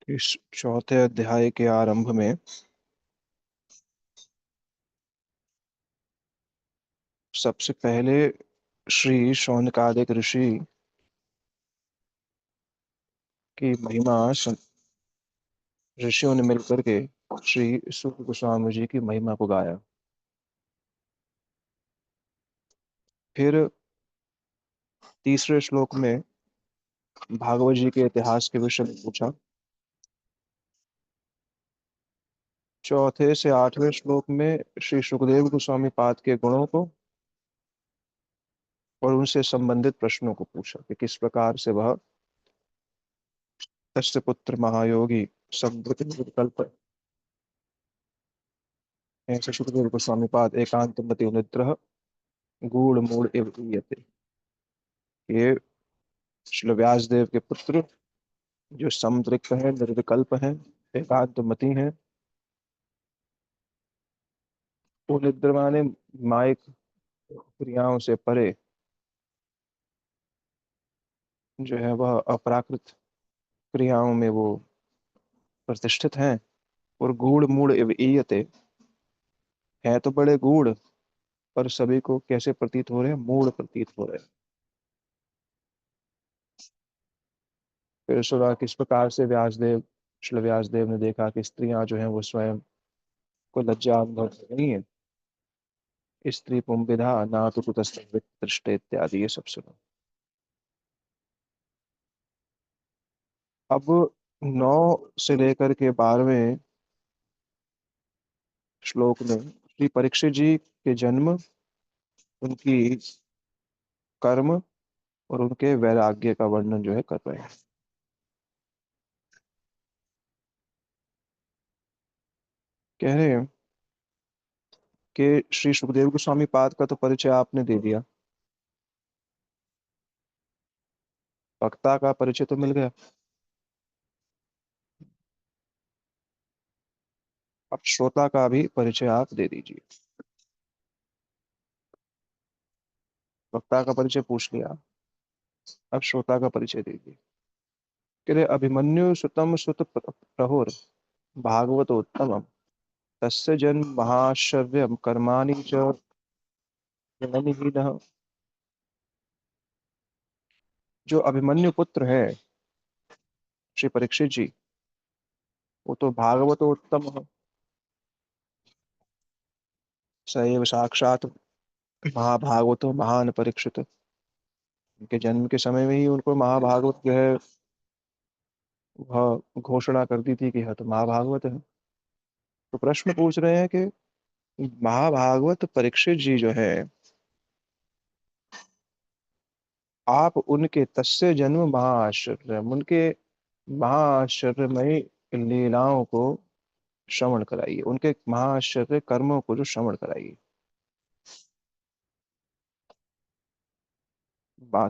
इस चौथे अध्याय के आरंभ में सबसे पहले श्री शौनकादिक ऋषि की महिमा ऋषियों ने मिलकर के श्री सुक गोस्वामी जी की महिमा को गाया। फिर तीसरे श्लोक में भागवत जी के इतिहास के विषय में पूछा। चौथे से आठवें श्लोक में श्री सुखदेव गोस्वामी पाद के गुणों को और उनसे संबंधित प्रश्नों को पूछा कि किस प्रकार से वह दस्य पुत्र महायोगी संवृत निर्विकल्प ऐसे सुखदेव गोस्वामी पाद एकांत मति निद्रह गूढ़ मूढ़ इव ईयते। ये श्री व्यास देव के पुत्र जो संतृप्त है, निर्विकल्प है, एकांत मति है, वो निद्र माने माइक क्रियाओं से परे जो है वह अपराकृत क्रियाओं में वो प्रतिष्ठित हैं। और गूढ़ मूढ़ इव ईयते है तो बड़े गूढ़, पर सभी को कैसे प्रतीत हो रहे हैं? मूढ़ प्रतीत हो रहे हैं। फिर सुना किस प्रकार से व्यासदेव श्री व्यासदेव ने देखा कि स्त्रियां जो हैं वो स्वयं को लज्जा अनुभव कर रही हैं। स्त्री पुंविधा ना तो कुतस्ते इत्यादि ये सब सुना। अब 9 से लेकर के 12वें श्लोक में श्री परीक्षित जी के जन्म, उनकी कर्म और उनके वैराग्य का वर्णन जो है कर रहे हैं। कह रहे हैं कि श्री सुखदेव गोस्वामी पाद का तो परिचय आपने दे दिया, वक्ता का परिचय तो मिल गया। अब श्रोता का भी परिचय आप दे दीजिए। वक्ता का परिचय पूछ लिया, अब श्रोता का परिचय दीजिए। कह रहे अभिमन्यु सुतम सुत प्रहुर भागवतोत्तमम् तस्य जन्म महाश्चर्यम कर्माणि च जननिहीनः। जो अभिमन्यु पुत्र है श्री परीक्षित जी, वो तो भागवतोत्तम है। सैव साक्षात महाभागवतो महान परीक्षित। उनके जन्म के समय में ही उनको महाभागवत जो है वह घोषणा कर दी थी कि यह तो महाभागवत है। तो प्रश्न पूछ रहे हैं कि महाभागवत परीक्षित जी जो है, आप उनके तस्य जन्म महाआश्चर्य, उनके महाआश्चर्यमयी लीलाओं को श्रवण कराइए, उनके महाआश्चर्य कर्मों को जो श्रवण कराइए।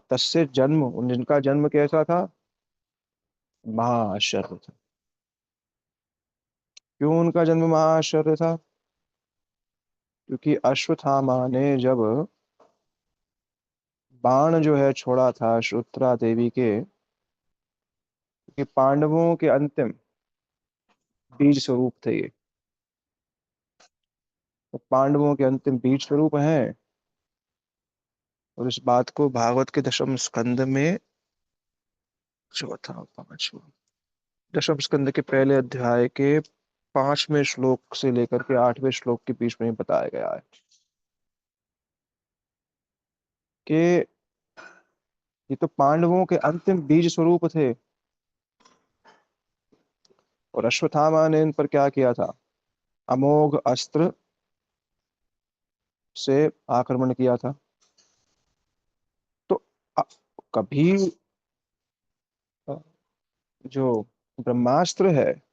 तस्य जन्म, जिनका जन्म कैसा था? महाआश्चर्य था। क्यों उनका जन्म महाआश्चर्य था? क्योंकि अश्वत्थामा ने जब बाण जो है छोड़ा था श्रुत्रा देवी के, कि पांडवों के अंतिम बीज स्वरूप थे ये, तो पांडवों के अंतिम बीज स्वरूप हैं। और इस बात को भागवत के दशम स्कंद में चौथा पांचवा दशम स्कंद के पहले अध्याय के 5वें श्लोक से लेकर के 8वें श्लोक के बीच में ही बताया गया है कि ये तो पांडवों के अंतिम बीज स्वरूप थे। और अश्वत्थामा ने इन पर क्या किया था? अमोघ अस्त्र से आक्रमण किया था। तो अ- कभी अ, जो ब्रह्मास्त्र है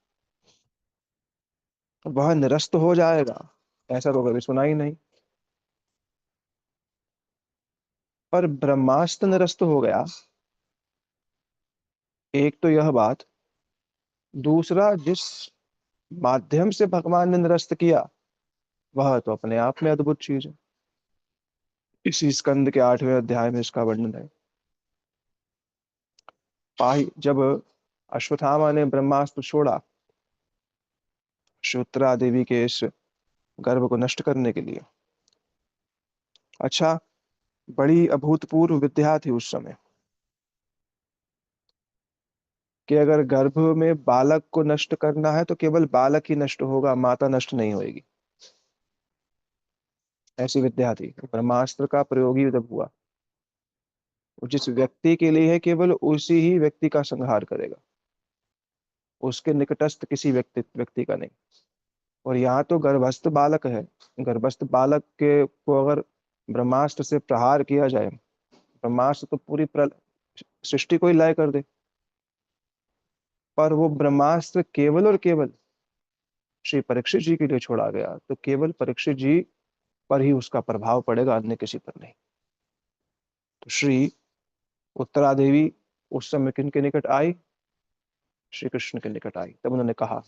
वह निरस्त हो जाएगा, ऐसा तो कभी सुना ही नहीं। पर ब्रह्मास्त्र निरस्त हो गया, एक तो यह बात। दूसरा, जिस माध्यम से भगवान ने निरस्त किया वह तो अपने आप में अद्भुत चीज है। इसी स्कंद के 8वें अध्याय में इसका वर्णन है। पाही जब अश्वत्थामा ने ब्रह्मास्त्र छोड़ा श्रोत्रा देवी के इस गर्भ को नष्ट करने के लिए। अच्छा, बड़ी अभूतपूर्व विद्या थी उस समय कि अगर गर्भ में बालक को नष्ट करना है तो केवल बालक ही नष्ट होगा, माता नष्ट नहीं होगी। ऐसी विद्या थी। ब्रह्मास्त्र का प्रयोग ही जब हुआ, वो जिस व्यक्ति के लिए है केवल उसी ही व्यक्ति का संहार करेगा, उसके निकटस्थ किसी व्यक्ति का नहीं। और यहाँ तो गर्भस्थ बालक है, गर्भस्थ बालक के को अगर ब्रह्मास्त्र से प्रहार किया जाए, ब्रह्मास्त्र तो पूरी सृष्टि को ही लय कर दे, पर वो ब्रह्मास्त्र केवल और केवल श्री परीक्षित जी के लिए छोड़ा गया, तो केवल परीक्षित जी पर ही उसका प्रभाव पड़ेगा, अन्य किसी पर नहीं। तो श्री उत्तरा देवी उस समय किन के निकट आई? श्री कृष्ण के निकट आई। तब उन्होंने कहा,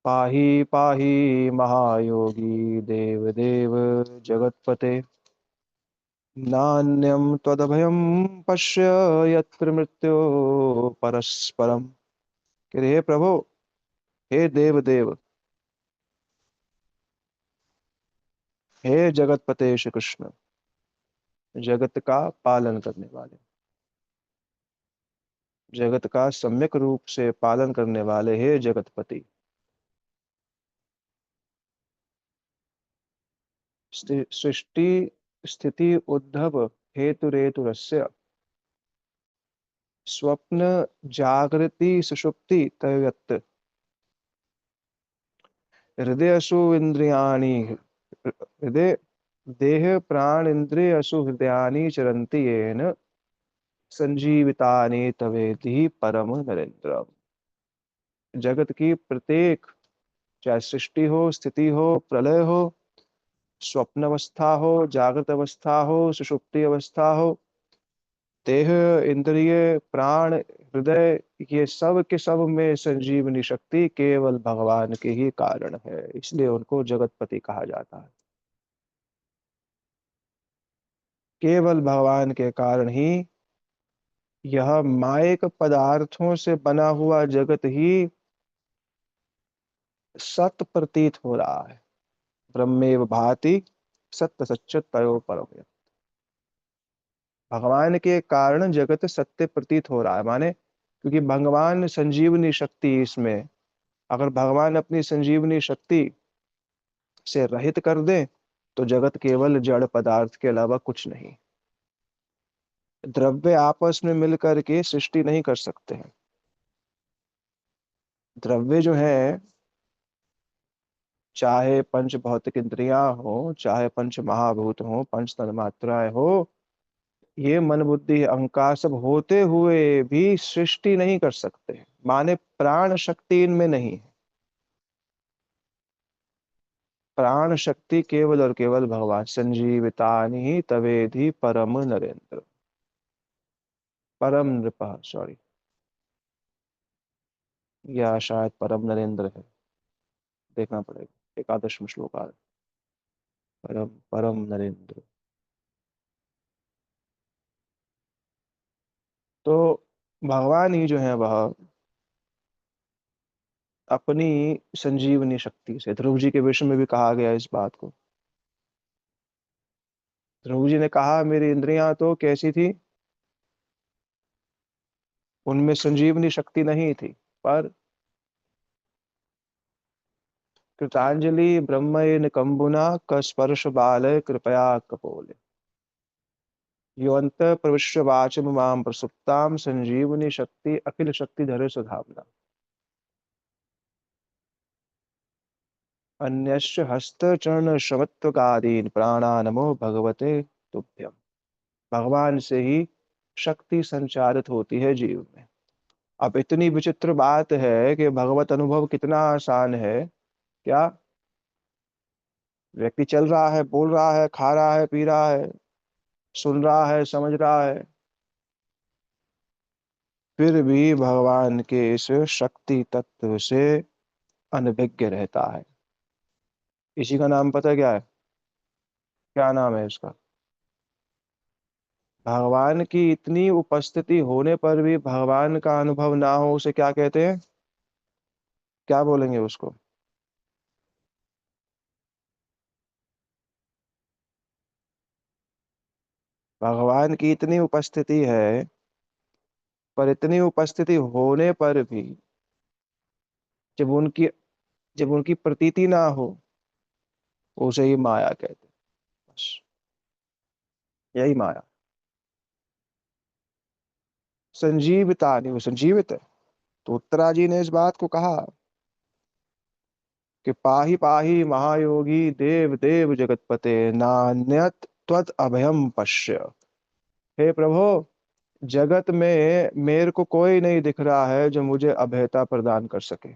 पाहि पाहि महायोगी देव देव जगतपते, नान्यं त्वदभयं पश्य यत्र मृत्यो परस्परम। कि हे प्रभु, हे देव देव, हे जगतपते श्री कृष्ण, जगत का पालन करने वाले, जगत का सम्यक रूप से पालन करने वाले, हे जगतपति। सृष्टि स्थिति उद्धव हेतु रेतुरस्य, स्वप्न जागृति सुषुप्ति तयत्, हृदयसु इंद्रियाणि, हृदय देह प्राण इंद्रियसु हृदयानि चरन्ति येन संजीवितानि तवेति परम नरेंद्र। जगत की प्रत्येक, चाहे सृष्टि हो, स्थिति हो, प्रलय हो, स्वप्न अवस्था हो, जागृत अवस्था हो, सुषुप्ति अवस्था हो, देह इंद्रिय प्राण हृदय, ये सब के सब में संजीवनी शक्ति केवल भगवान के ही कारण है, इसलिए उनको जगतपति कहा जाता है। केवल भगवान के कारण ही यह मायक पदार्थों से बना हुआ जगत ही सत प्रतीत हो रहा है। ब्रह्मेव भाति सत्य सच्चित तयो परम। भगवान के कारण जगत सत्य प्रतीत हो रहा है, माने क्योंकि भगवान संजीवनी शक्ति इसमें, अगर भगवान अपनी संजीवनी शक्ति से रहित कर दे तो जगत केवल जड़ पदार्थ के अलावा कुछ नहीं। द्रव्य आपस में मिलकर के सृष्टि नहीं कर सकते हैं। द्रव्य जो है, चाहे पंच भौतिक इंद्रियां हो, चाहे पंच महाभूत हो, पंच तन्मात्राएं हो, ये मन बुद्धि अहंकार सब होते हुए भी सृष्टि नहीं कर सकते, माने प्राण शक्ति इनमें नहीं है। प्राण शक्ति केवल और केवल भगवान। संजीवितानि ही तवेधि परम नरेंद्र, परम नृप, सॉरी, या शायद परम नरेंद्र है, देखना पड़ेगा, एकादश श्लोक आ रहा है, परम परम नरेंद्र। तो भगवान ही जो है वह अपनी संजीवनी शक्ति से, ध्रुव जी के विषय में भी कहा गया इस बात को। ध्रुव जी ने कहा, मेरी इंद्रियां तो कैसी थी, उनमें संजीवनी शक्ति नहीं थी, पर कृतांजलि ब्रह्मयन कंबुना कस्पर्श बाल कृपया कपोले, योअंत प्रविश्य वाचम माम प्रसुप्ताम संजीवनी शक्ति अखिल शक्ति धरे सुधामना, अन्यश्च हस्त चरण श्रवत्वकादीन प्राणा नमो भगवते तुभ्यम। भगवान से ही शक्ति संचारित होती है जीव में। अब इतनी विचित्र बात है कि भगवत अनुभव कितना आसान है। क्या, व्यक्ति चल रहा है, बोल रहा है, खा रहा है, पी रहा है, सुन रहा है, समझ रहा है, फिर भी भगवान के इस शक्ति तत्व से अनभिज्ञ रहता है। इसी का नाम पता क्या है? क्या नाम है इसका? भगवान की इतनी उपस्थिति होने पर भी भगवान का अनुभव ना हो, उसे क्या कहते हैं? क्या बोलेंगे उसको? भगवान की इतनी उपस्थिति है, पर इतनी उपस्थिति होने पर भी जब उनकी जब उनकी प्रतीति ना हो, उसे ही माया कहते हैं। बस यही माया। संजीवता नहीं, वो संजीवित है। तो उत्तरा जी ने इस बात को कहा कि पाहि पाहि महायोगी देव देव जगतपते नान्यत त्वत अभयम पश्य। हे प्रभु, जगत में मेरे को कोई नहीं दिख रहा है जो मुझे अभयता प्रदान कर सके।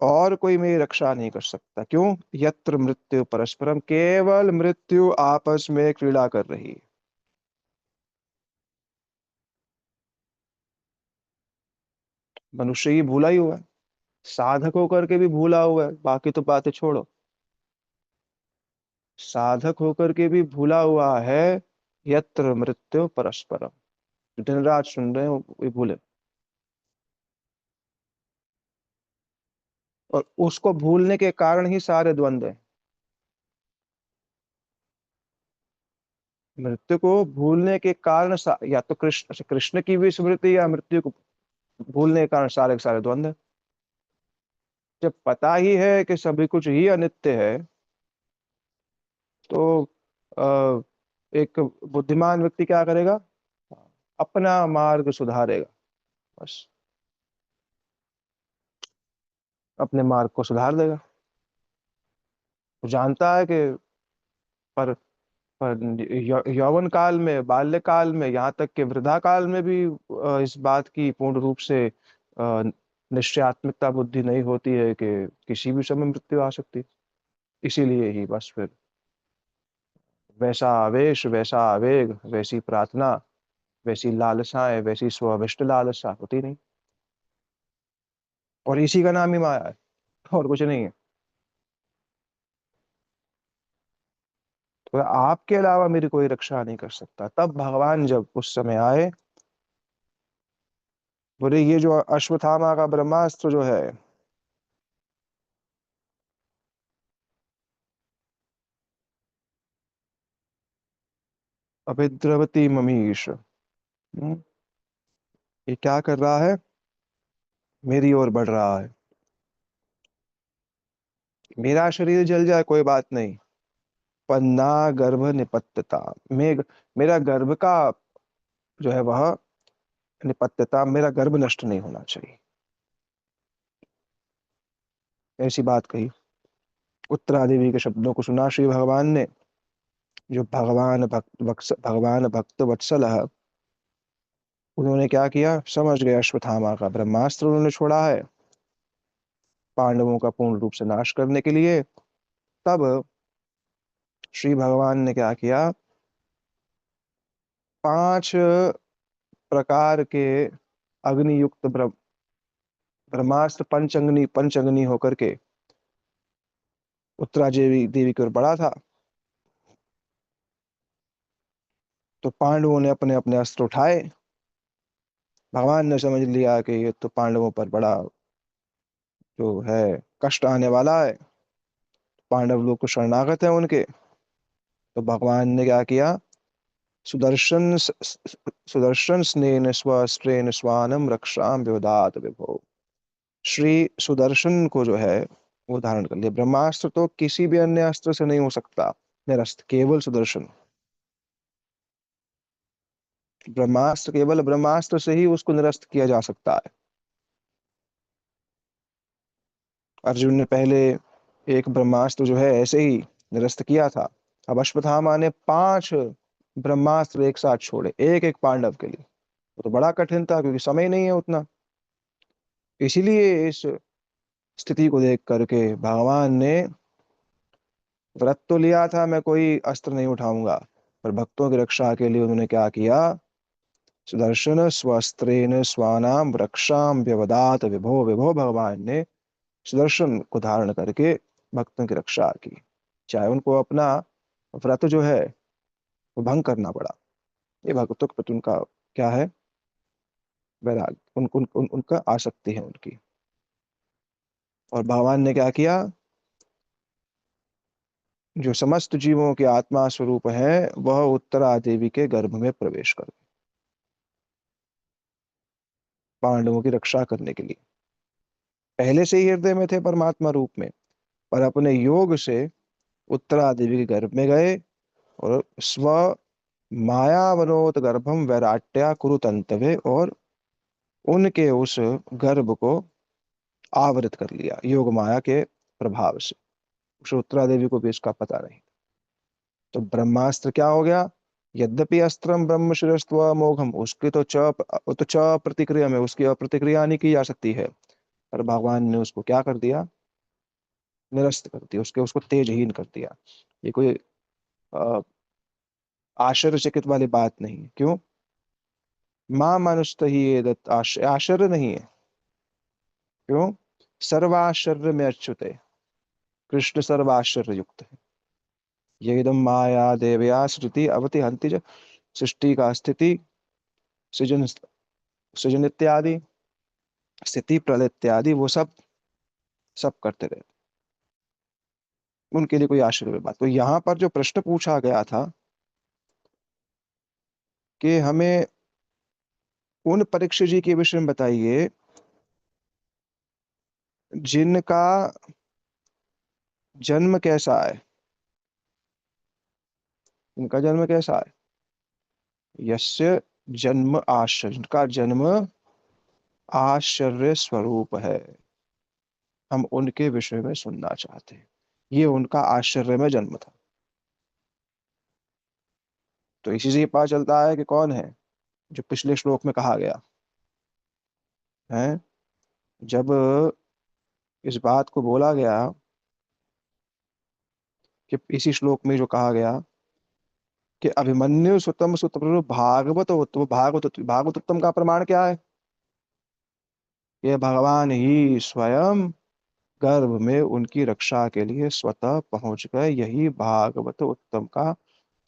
और कोई मेरी रक्षा नहीं कर सकता। क्यों? यत्र मृत्यु परस्परम, केवल मृत्यु आपस में क्रीड़ा कर रही है। मनुष्य ही भूला ही हुआ है, साधक होकर के भी भूला हुआ है, बाकी तो बातें छोड़ो। साधक होकर के भी भूला हुआ है। यत्र मृत्यु परस्परम, दिन रात सुन रहे हो, वो भूले। और उसको भूलने के कारण ही सारे द्वंद्व हैं। मृत्यु को भूलने के कारण या तो कृष्ण, अच्छा, कृष्ण की भी स्मृति या मृत्यु को भूलने के कारण सारे के सारे द्वंद्व हैं। जब पता ही है कि सभी कुछ ही अनित्य है, तो अ, एक बुद्धिमान व्यक्ति क्या करेगा? अपना मार्ग सुधारेगा। बस अपने मार्ग को सुधार देगा। वो जानता है कि पर यौवन काल में, बाल्य काल में, यहाँ तक कि वृद्धा काल में भी इस बात की पूर्ण रूप से निश्चयात्मकता बुद्धि नहीं होती है कि किसी भी समय मृत्यु आ सकती है। इसीलिए ही बस फिर वैसा आवेश, वैसा आवेग, वैसी प्रार्थना, वैसी लालसाएं, वैसी स्वाभिष्ट लालसा होती नहीं। और इसी का नाम ही माया है, और कुछ नहीं है। तो आपके अलावा मेरी कोई रक्षा नहीं कर सकता। तब भगवान जब उस समय आए, बोले ये जो अश्वत्थामा का ब्रह्मास्त्र जो है, अभिद्रवती ममीश, ये क्या कर रहा है? मेरी ओर बढ़ रहा है। मेरा शरीर जल जाए कोई बात नहीं, पर ना गर्भ निपत्यता। मैं, मेरा गर्भ का जो है वह निपत्यता, मेरा गर्भ नष्ट नहीं होना चाहिए। ऐसी बात कही। उत्तरा देवी के शब्दों को सुना श्री भगवान ने। जो भगवान भक्त वत्सल है, उन्होंने क्या किया? समझ गए अश्वत्थामा का ब्रह्मास्त्र उन्होंने छोड़ा है पांडवों का पूर्ण रूप से नाश करने के लिए। तब श्री भगवान ने क्या किया? 5 प्रकार के अग्नि युक्त ब्रह्मास्त्र पंचअग्नि पंचअग्नि होकर के उत्तरा देवी देवी की ओर बढ़ा था। तो पांडवों ने अपने अपने अस्त्र उठाए। भगवान ने समझ लिया कि ये तो पांडवों पर बड़ा जो है कष्ट आने वाला है। पांडव लोग को शरणागत है उनके। तो भगवान ने क्या किया? सुदर्शन सुदर्शन स्नेन स्वस्त्रेन स्वानम रक्षाम व्योदात विभो। श्री सुदर्शन को जो है वो धारण कर लिया। ब्रह्मास्त्र तो किसी भी अन्य अस्त्र से नहीं हो सकता निरस्त, केवल सुदर्शन। ब्रह्मास्त्र केवल ब्रह्मास्त्र से ही उसको निरस्त किया जा सकता है। अर्जुन ने पहले एक ब्रह्मास्त्र जो है ऐसे ही निरस्त किया था। अब अश्वत्थामा ने 5 ब्रह्मास्त्र एक साथ छोड़े, एक एक पांडव के लिए। वो तो बड़ा कठिन था, क्योंकि समय नहीं है उतना। इसीलिए इस स्थिति को देख करके भगवान ने व्रत तो लिया था, मैं कोई अस्त्र नहीं उठाऊंगा, पर भक्तों की रक्षा के लिए उन्होंने क्या किया? सुदर्शन स्वस्त्रेन स्वानाम रक्षाम व्यवदात विभो। विभो भगवान ने सुदर्शन को धारण करके भक्तों की रक्षा की। चाहे उनको अपना व्रत जो है वो भंग करना पड़ा। ये भक्तों के प्रति उनका क्या है, वैराग, उनका आसक्ति है उनकी। और भगवान ने क्या किया, जो समस्त जीवों के आत्मा स्वरूप है वह उत्तरा देवी के गर्भ में प्रवेश कर गए, पांडवों की रक्षा करने के लिए। पहले से ही हृदय में थे परमात्मा रूप में, पर अपने योग से उत्तरा देवी के गर्भ में गए और स्व मायावनोत गर्भम वैराट्या कुरुतंतवे, और उनके उस गर्भ को आवृत कर लिया योग माया के प्रभाव से। उस उत्तरा देवी को भी इसका पता नहीं। तो ब्रह्मास्त्र क्या हो गया, यद्यपि अस्त्रम ब्रह्म शिरस्त्व मोघम, उसकी तो च प्रतिक्रिया में उसकी अप्रतिक्रिया नहीं की जा सकती है, पर भगवान ने उसको क्या कर दिया, निरस्त कर दिया, उसको तेजहीन कर दिया। ये कोई अ, आश्चर्यचकित वाली बात नहीं है। क्यों, माँ मनुष्य ही ये आश्चर्य नहीं है। क्यों, सर्वाश्चर्य में अच्युत है, कृष्ण सर्वाश्चर्य युक्त है। ये इदम माया देवया श्रुति अवति हंति च, सृष्टि का स्थिति, सृजन, सृजन इत्यादि, स्थिति प्रलय इत्यादि, वो सब सब करते रहते, उनके लिए कोई आश्चर्य की बात। तो यहाँ पर जो प्रश्न पूछा गया था कि हमें उन परीक्षित जी के विषय में बताइए जिनका जन्म कैसा है, इनका जन्म कैसा है, यस्य जन्म आश्चर्य, इनका जन्म आश्चर्य स्वरूप है, हम उनके विषय में सुनना चाहते हैं। ये उनका आश्चर्य में जन्म था। तो इसी से ये पता चलता है कि कौन है, जो पिछले श्लोक में कहा गया है। जब इस बात को बोला गया कि इसी श्लोक में जो कहा गया कि अभिमन्यु सुतम सुतप्रभु भागवत, वो भागवत उत्तम का प्रमाण क्या है, ये भगवान ही स्वयं गर्भ में उनकी रक्षा के लिए स्वतः पहुंच गए, यही भागवत उत्तम का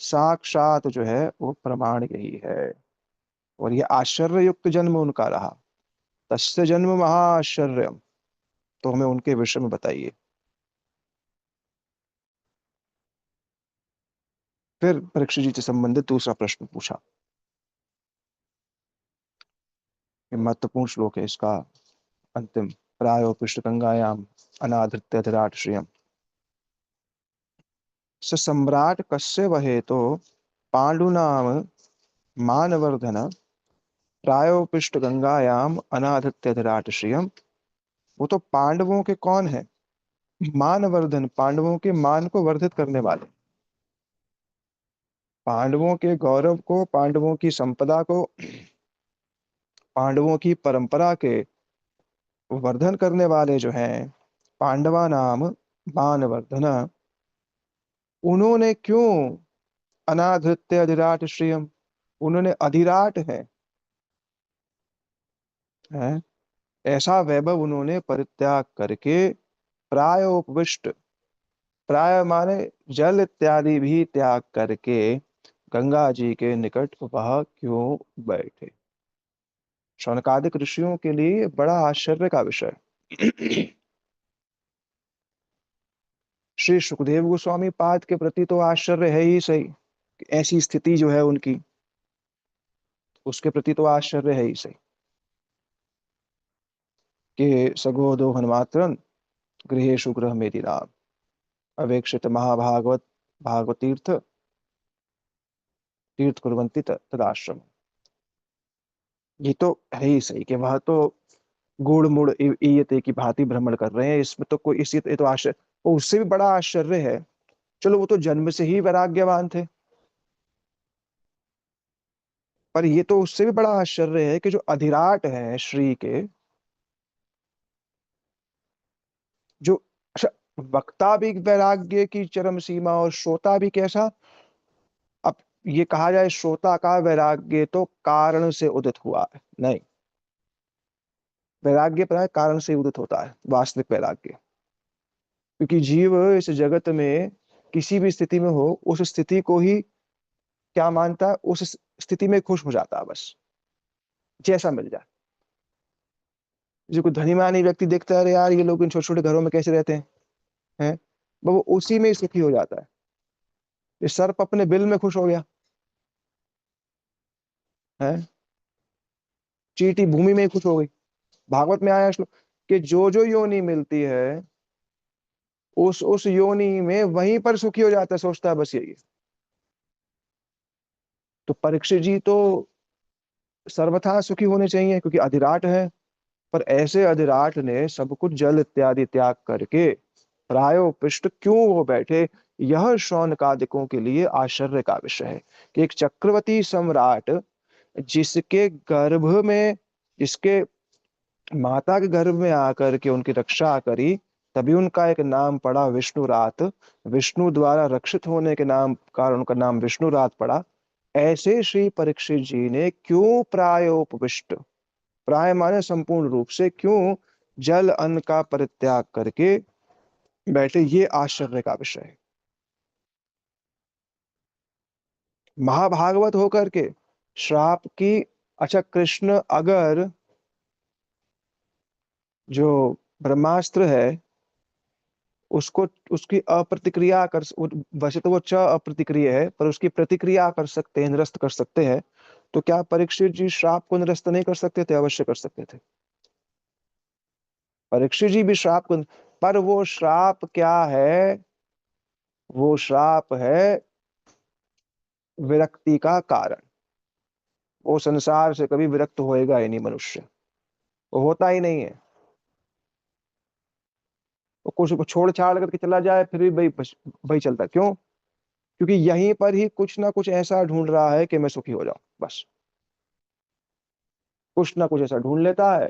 साक्षात जो है वो प्रमाण यही है। और ये आश्चर्य युक्त जन्म उनका रहा, तस्य जन्म महाआश्चर्य। तो हमें उनके विषय में बताइए। फिर परीक्षित जी से संबंधित दूसरा प्रश्न पूछा। ये महत्वपूर्ण श्लोक है इसका अंतिम, प्रायो पृष्ठ गंगायाम अनाधृत्य धराट श्रियम, स सम्राट कस्य वहे तो पांडुनाम मानवर्धन, प्रायोपिष्ट गंगायाम अनाधत्य धराट श्रियम। वो तो पांडवों के कौन है, मानवर्धन, पांडवों के मान को वर्धित करने वाले, पांडवों के गौरव को, पांडवों की संपदा को, पांडवों की परंपरा के वर्धन करने वाले जो हैं, पांडवा नाम मानवर्धन, उन्होंने क्यों अनाधृत्य अधिराट श्रियम, उन्होंने अधिराट है ऐसा वैभव उन्होंने परित्याग करके, प्रायोपविष्ट, प्राय माने जल इत्यादि भी त्याग करके गंगा जी के निकट वह क्यों बैठे। शौनकादिक ऋषियों के लिए बड़ा आश्चर्य का विषय। श्री सुखदेव गोस्वामी पाद के प्रति तो आश्चर्य है ही सही, ऐसी स्थिति जो है उनकी, उसके प्रति तो आश्चर्य है ही सही कि सगो दो हनुमात्रन गृहेशु गृह मेरी राम, अवेक्षित महाभागवत भागवत तीर्थ तीर्थ कुर्वन्ति तदाश्रम। ये तो है ही सही कि वह तो गुड़ मुड़ इयते की भांति भ्रमण कर रहे हैं, इसमें तो कोई इसी, ये तो आश्चर्य, और उससे भी बड़ा आश्चर्य है, चलो वो तो जन्म से ही वैराग्यवान थे, पर ये तो उससे भी बड़ा आश्चर्य है कि जो अधिराट है श्री के, जो, अच्छा, वक्ता भी वैराग्य की चरम सीमा और श्रोता भी कैसा। अब ये कहा जाए श्रोता का वैराग्य तो कारण से उदित हुआ है, नहीं, वैराग्य प्राय कारण से उदित होता है वास्तविक वैराग्य, क्योंकि जीव इस जगत में किसी भी स्थिति में हो, उस स्थिति को ही क्या मानता है, उस स्थिति में खुश हो जाता है बस, जैसा मिल जाए। जो कोई धनीमानी व्यक्ति देखता है, अरे यार ये लोग इन छोटे छोटे घरों में कैसे रहते हैं, वो उसी में ही सुखी हो जाता है। ये सर्प अपने बिल में खुश हो गया है, चींटी भूमि में ही खुश हो गई। भागवत में आया श्लोक कि जो जो योनि मिलती है उस योनि में वहीं पर सुखी हो जाता है, सोचता है बस यही है। तो परीक्षित जी तो सर्वथा सुखी होने चाहिए क्योंकि अधिराट है, पर ऐसे अधिराट ने सब कुछ जल इत्यादि त्याग करके प्रायोपृष्ठ क्यों वो बैठे, यह शौनकादिकों के लिए आश्चर्य का विषय है कि एक चक्रवर्ती सम्राट जिसके गर्भ में, जिसके माता के गर्भ में आकर के उनकी रक्षा करी, तभी उनका एक नाम पड़ा विष्णुरात, विष्णु द्वारा रक्षित होने के नाम कारण उनका नाम विष्णुरात पड़ा। ऐसे श्री परीक्षित जी ने क्यों प्रायोपविष्ट, प्राय माने संपूर्ण रूप से, क्यों जल अन्न का परित्याग करके बैठे, ये आश्चर्य का विषय है। महाभागवत होकर के श्राप की, अच्छा कृष्ण अगर जो ब्रह्मास्त्र है उसको, उसकी अप्रतिक्रिया कर, वैसे तो वो च अप्रतिक्रिया है पर उसकी प्रतिक्रिया कर सकते हैं, निरस्त कर सकते हैं, तो क्या परीक्षित जी श्राप को निरस्त नहीं कर सकते थे? अवश्य कर सकते थे। परीक्षित जी भी श्राप को, पर वो श्राप क्या है, वो श्राप है विरक्ति का कारण। वो संसार से कभी विरक्त होएगा ही नहीं मनुष्य, वो होता ही नहीं है। वो कुछ को छोड़ छाड़ करके चला जाए फिर भी भाई भाई चलता है। क्यों? क्योंकि यहीं पर ही कुछ ना कुछ ऐसा ढूंढ रहा है कि मैं सुखी हो जाऊं बस, कुछ ना कुछ ऐसा ढूंढ लेता है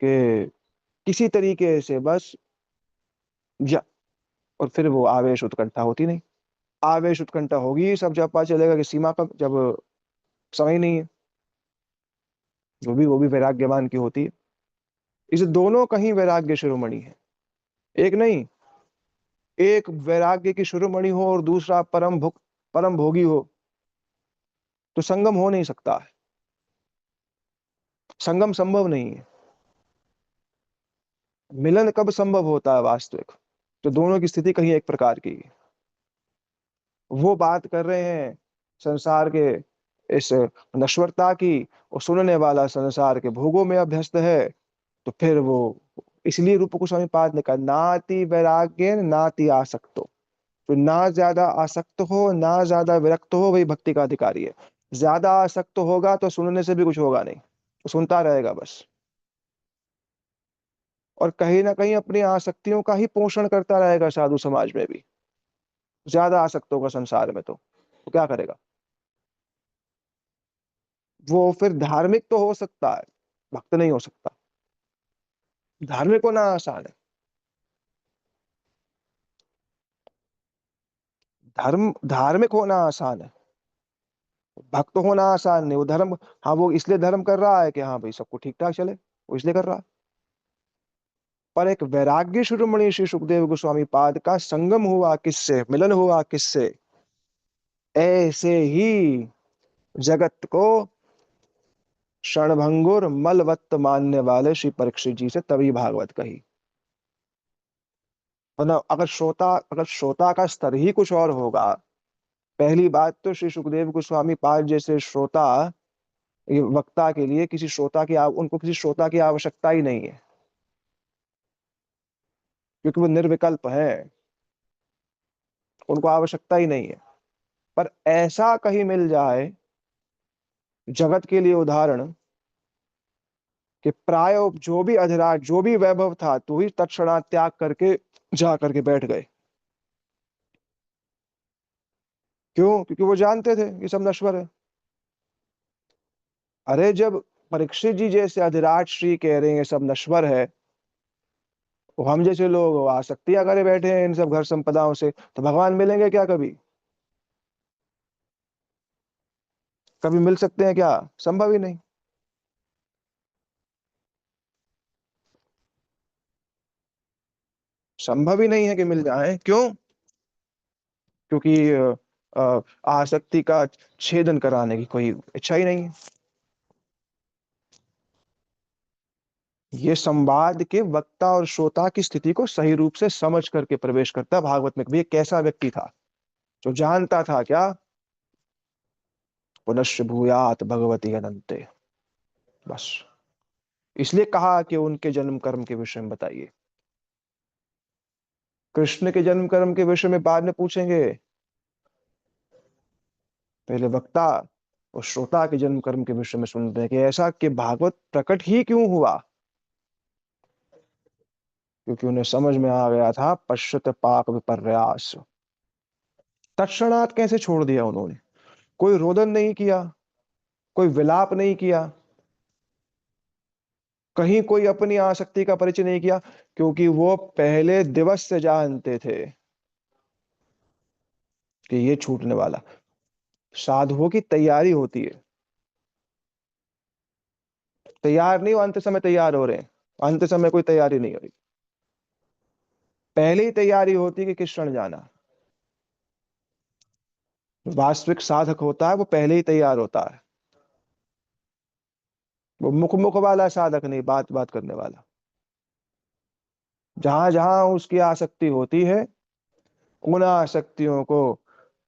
कि किसी तरीके से बस जा, और फिर वो आवेश उत्कंठा होती नहीं। आवेश उत्कंठा होगी सब जब पता चलेगा कि सीमा का जब समय नहीं है, वो भी वैराग्यवान की होती है। इस दोनों कहीं वैराग्य शिरोमणि है, एक नहीं। एक वैराग्य की शिरोमणि हो और दूसरा परम भुक्त, परम भोगी हो, तो संगम हो नहीं सकता है, संगम संभव नहीं है। मिलन कब संभव होता है वास्तविक, तो दोनों की स्थिति कहीं एक प्रकार की है। वो बात कर रहे हैं संसार के इस नश्वरता की, और सुनने वाला संसार के भोगों में अभ्यस्त है, तो फिर वो, इसलिए रूप गोस्वामी पाद ने कहा नाति वैराग्य नाति आसक्तो, तो ना ज्यादा आसक्त हो ना ज्यादा विरक्त हो, वही भक्ति का अधिकारी है। ज्यादा आसक्त होगा तो सुनने से भी कुछ होगा नहीं, तो सुनता रहेगा बस, और कहीं ना कहीं अपनी आसक्तियों का ही पोषण करता रहेगा साधु समाज में भी। ज्यादा आसक्त होगा संसार में तो क्या करेगा? वो फिर धार्मिक तो हो सकता है, भक्त नहीं हो सकता। धार्मिक होना आसान है, धार्मिक होना आसान है, भक्त होना आसान नहीं। वो धर्म, हाँ वो इसलिए धर्म कर रहा है कि हाँ भाई सबको ठीक ठाक चले, वो इसलिए कर रहा है। पर एक वैराग्य शिरोमणि श्री सुखदेव गोस्वामी पाद का संगम हुआ किससे, मिलन हुआ किससे, ऐसे ही जगत को क्षणभंगुर मलवत्त मानने वाले श्री परीक्षित जी से तभी भागवत कही। वरना अगर श्रोता का स्तर ही कुछ और होगा, पहली बात तो श्री सुखदेव गोस्वामी पाद जैसे श्रोता, ये वक्ता के लिए किसी श्रोता की उनको किसी श्रोता की आवश्यकता ही नहीं है, क्योंकि वो निर्विकल्प है, उनको आवश्यकता ही नहीं है। पर ऐसा कहीं मिल जाए जगत के लिए उदाहरण कि प्राय जो भी अधिराज जो भी वैभव था तो ही तत्क्षणात त्याग करके जा करके बैठ गए। क्यों? क्योंकि वो जानते थे कि सब नश्वर है। अरे जब परीक्षित जी जैसे अधिराज श्री कह रहे हैं सब नश्वर है, तो हम जैसे लोग आसक्तियां करे बैठे हैं इन सब घर संपदाओं से, तो भगवान मिलेंगे क्या कभी? कभी मिल सकते हैं क्या? संभव ही नहीं। संभव ही नहीं है कि मिल जाए। क्यों? क्योंकि आसक्ति का छेदन कराने की कोई इच्छा ही नहीं है। ये संवाद के वक्ता और श्रोता की स्थिति को सही रूप से समझ करके प्रवेश करता है भागवत में। ये कैसा व्यक्ति था जो जानता था क्या, पुनश्च भूयात भगवती अनंते, बस इसलिए कहा कि उनके जन्म कर्म के विषय में बताइए। कृष्ण के जन्म कर्म के विषय में बाद में पूछेंगे, पहले वक्ता और श्रोता के जन्म कर्म के विषय में सुनते हैं कि ऐसा कि भागवत प्रकट ही क्यों हुआ, क्योंकि उन्हें समझ में आ गया था पश्चात पाप विपर्यास। तत्क्षणात कैसे छोड़ दिया उन्होंने, कोई रोदन नहीं किया, कोई विलाप नहीं किया, कहीं कोई अपनी आसक्ति का परिचय नहीं किया, क्योंकि वो पहले दिवस से जानते थे कि ये छूटने वाला। साधुओं की तैयारी होती है, तैयार नहीं, वो अंत समय तैयार हो रहे हैं, अंत समय कोई तैयारी नहीं हो रही, पहले ही तैयारी होती है कि किस क्षण जाना। वास्तविक साधक होता है वो पहले ही तैयार होता है, वो मुख मुख वाला साधक नहीं, बात बात करने वाला। जहां जहां उसकी आसक्ति होती है, उन आसक्तियों को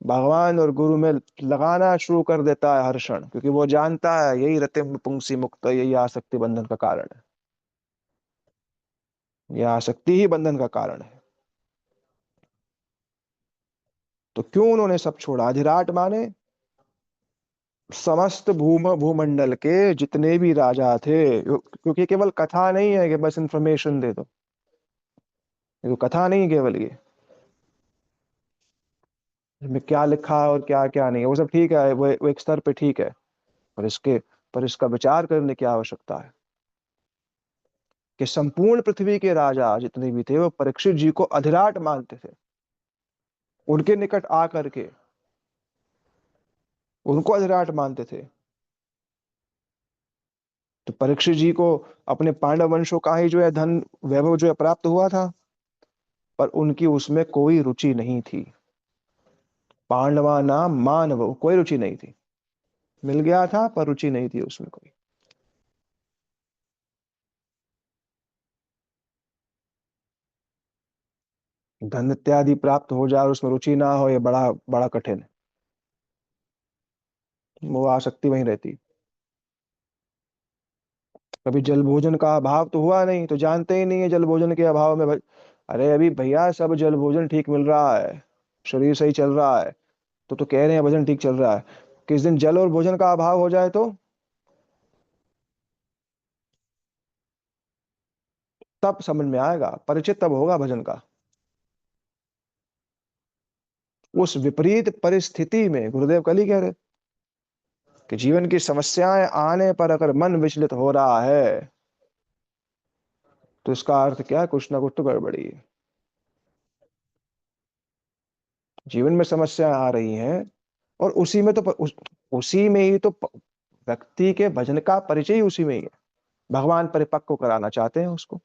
भगवान और गुरु में लगाना शुरू कर देता है हर क्षण, क्योंकि वो जानता है यही रतिम पुंसी मुक्त, यही आसक्ति बंधन का कारण है, यह आसक्ति ही बंधन का कारण है। तो क्यों उन्होंने सब छोड़ा, अधिराट माने समस्त भूमंडल के जितने भी राजा थे, क्योंकि केवल कथा नहीं है कि बस इंफॉर्मेशन दे दो, ये तो कथा नहीं केवल ये, इसमें क्या लिखा है और क्या क्या नहीं है वो सब ठीक है, वो एक स्तर पे ठीक है, पर इसका विचार करने की आवश्यकता है कि संपूर्ण पृथ्वी के राजा जितने भी थे वो परीक्षित जी को अधिराट मानते थे, उनके निकट आकर के उनको अधिराट मानते थे। तो परीक्षित जी को अपने पांडव वंशों का ही जो है धन वैभव जो है प्राप्त हुआ था, पर उनकी उसमें कोई रुचि नहीं थी। पांडवा नाम मानव, कोई रुचि नहीं थी, मिल गया था पर रुचि नहीं थी उसमें कोई। धन इत्यादि प्राप्त हो जाए और उसमें रुचि ना हो, ये बड़ा बड़ा कठिन है, वो आसक्ति वहीं रहती। कभी जल भोजन का अभाव तो हुआ नहीं, तो जानते ही नहीं है जल भोजन के अभाव में अरे अभी भैया सब जल भोजन ठीक मिल रहा है, शरीर सही चल रहा है, तो कह रहे हैं वजन ठीक चल रहा है, किस दिन जल और भोजन का अभाव हो जाए तो तब समझ में आएगा, परिचित तब होगा भजन का। उस विपरीत परिस्थिति में गुरुदेव कल ही कह रहे कि जीवन की समस्याएं आने पर अगर मन विचलित हो रहा है, तो इसका अर्थ क्या है, कुछ ना कुछ तो गड़बड़ी है। जीवन में समस्याएं आ रही हैं और उसी में तो उसी में ही तो व्यक्ति के भजन का परिचय ही उसी में ही है। भगवान परिपक्व कराना चाहते हैं उसको,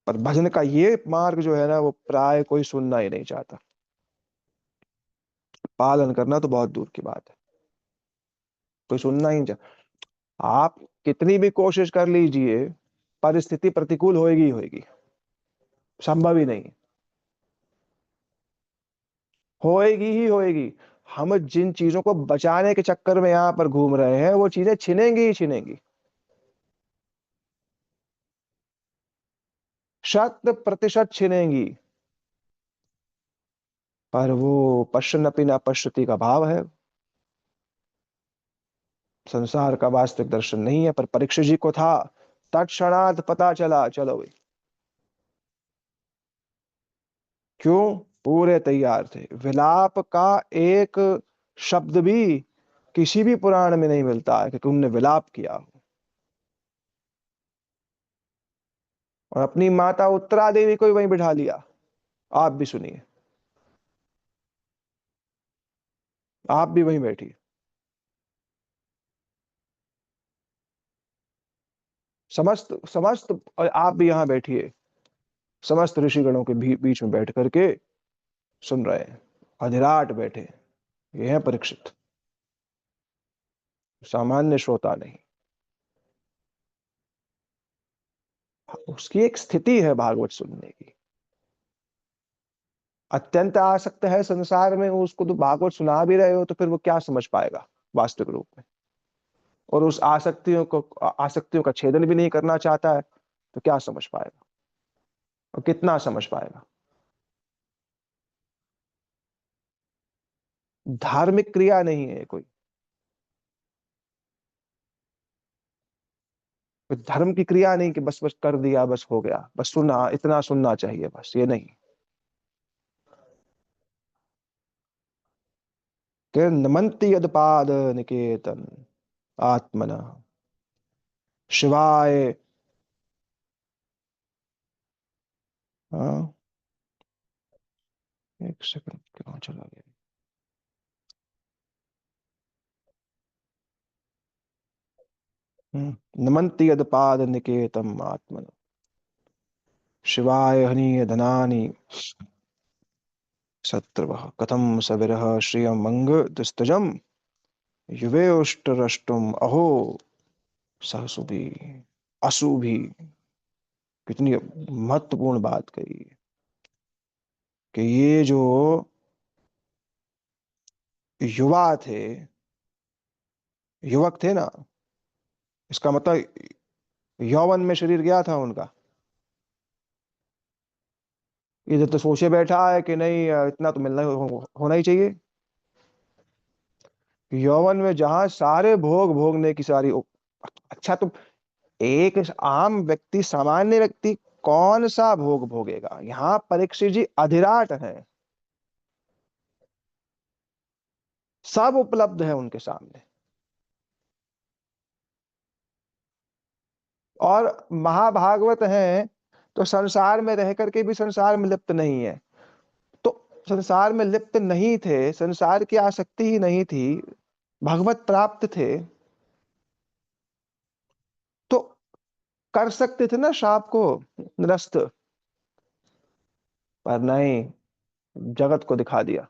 पर भजन का ये मार्ग जो है ना वो प्राय कोई सुनना ही नहीं चाहता, पालन करना तो बहुत दूर की बात है, कोई सुनना ही नहीं चाहता। आप कितनी भी कोशिश कर लीजिए, परिस्थिति प्रतिकूल होएगी ही होएगी, संभव ही नहीं, होएगी ही होएगी। हम जिन चीजों को बचाने के चक्कर में यहाँ पर घूम रहे हैं वो चीजें छिनेंगी ही छिनेंगी, 100% छिनेंगी। पर वो पश्यन्नपि न पश्यति का भाव है, संसार का वास्तविक दर्शन नहीं है, पर परीक्षित जी को था, तत्क्षणात पता चला, चलो भाई। क्यों, पूरे तैयार थे। विलाप का एक शब्द भी किसी भी पुराण में नहीं मिलता है कि तुमने विलाप किया हो। और अपनी माता उत्तरा देवी को भी वहीं बिठा लिया, आप भी सुनिए, आप भी वहीं बैठिए, समस्त समस्त, और आप भी यहाँ बैठिए, समस्त ऋषिगणों के बीच में बैठ करके सुन रहे हैं, अधिराट बैठे। ये है परीक्षित, सामान्य श्रोता नहीं। उसकी एक स्थिति है भागवत सुनने की। अत्यंत आसक्त है संसार में, उसको तो भागवत सुना भी रहे हो तो फिर वो क्या समझ पाएगा वास्तविक रूप में। और उस आसक्तियों का छेदन भी नहीं करना चाहता है, तो क्या समझ पाएगा और कितना समझ पाएगा। धार्मिक क्रिया नहीं है कोई, धर्म की क्रिया नहीं कि बस बस कर दिया, बस हो गया, बस सुना, इतना सुनना चाहिए, बस ये नहीं। कि नमन्ति यदपाद निकेतन आत्मना शिवाय। हाँ, एक सेकंड क्यों चला गया। नमन्ति यदपाद निकेतम आत्मना शिवाय हनीय धनानि शत्रवः कथम सविरः श्रियमंग दुस्तजम युवेष्टरष्टुम अहो सहसुभी असुभी। कितनी महत्वपूर्ण बात कही है कि ये जो युवा थे, युवक थे ना, इसका मतलब यौवन में शरीर गया था उनका। इधर तो सोचे बैठा है कि नहीं इतना तो मिलना होना ही चाहिए। यौवन में जहां सारे भोग भोगने की सारी अच्छा, तो एक आम व्यक्ति, सामान्य व्यक्ति कौन सा भोग भोगेगा। यहाँ परीक्षित जी अधिराट है, सब उपलब्ध है उनके सामने। और महाभागवत है तो संसार में रह करके भी संसार में लिप्त नहीं है। तो संसार में लिप्त नहीं थे, संसार की आसक्ति ही नहीं थी, भगवत प्राप्त थे, तो कर सकते थे ना शाप को निरस्त। पर नहीं, जगत को दिखा दिया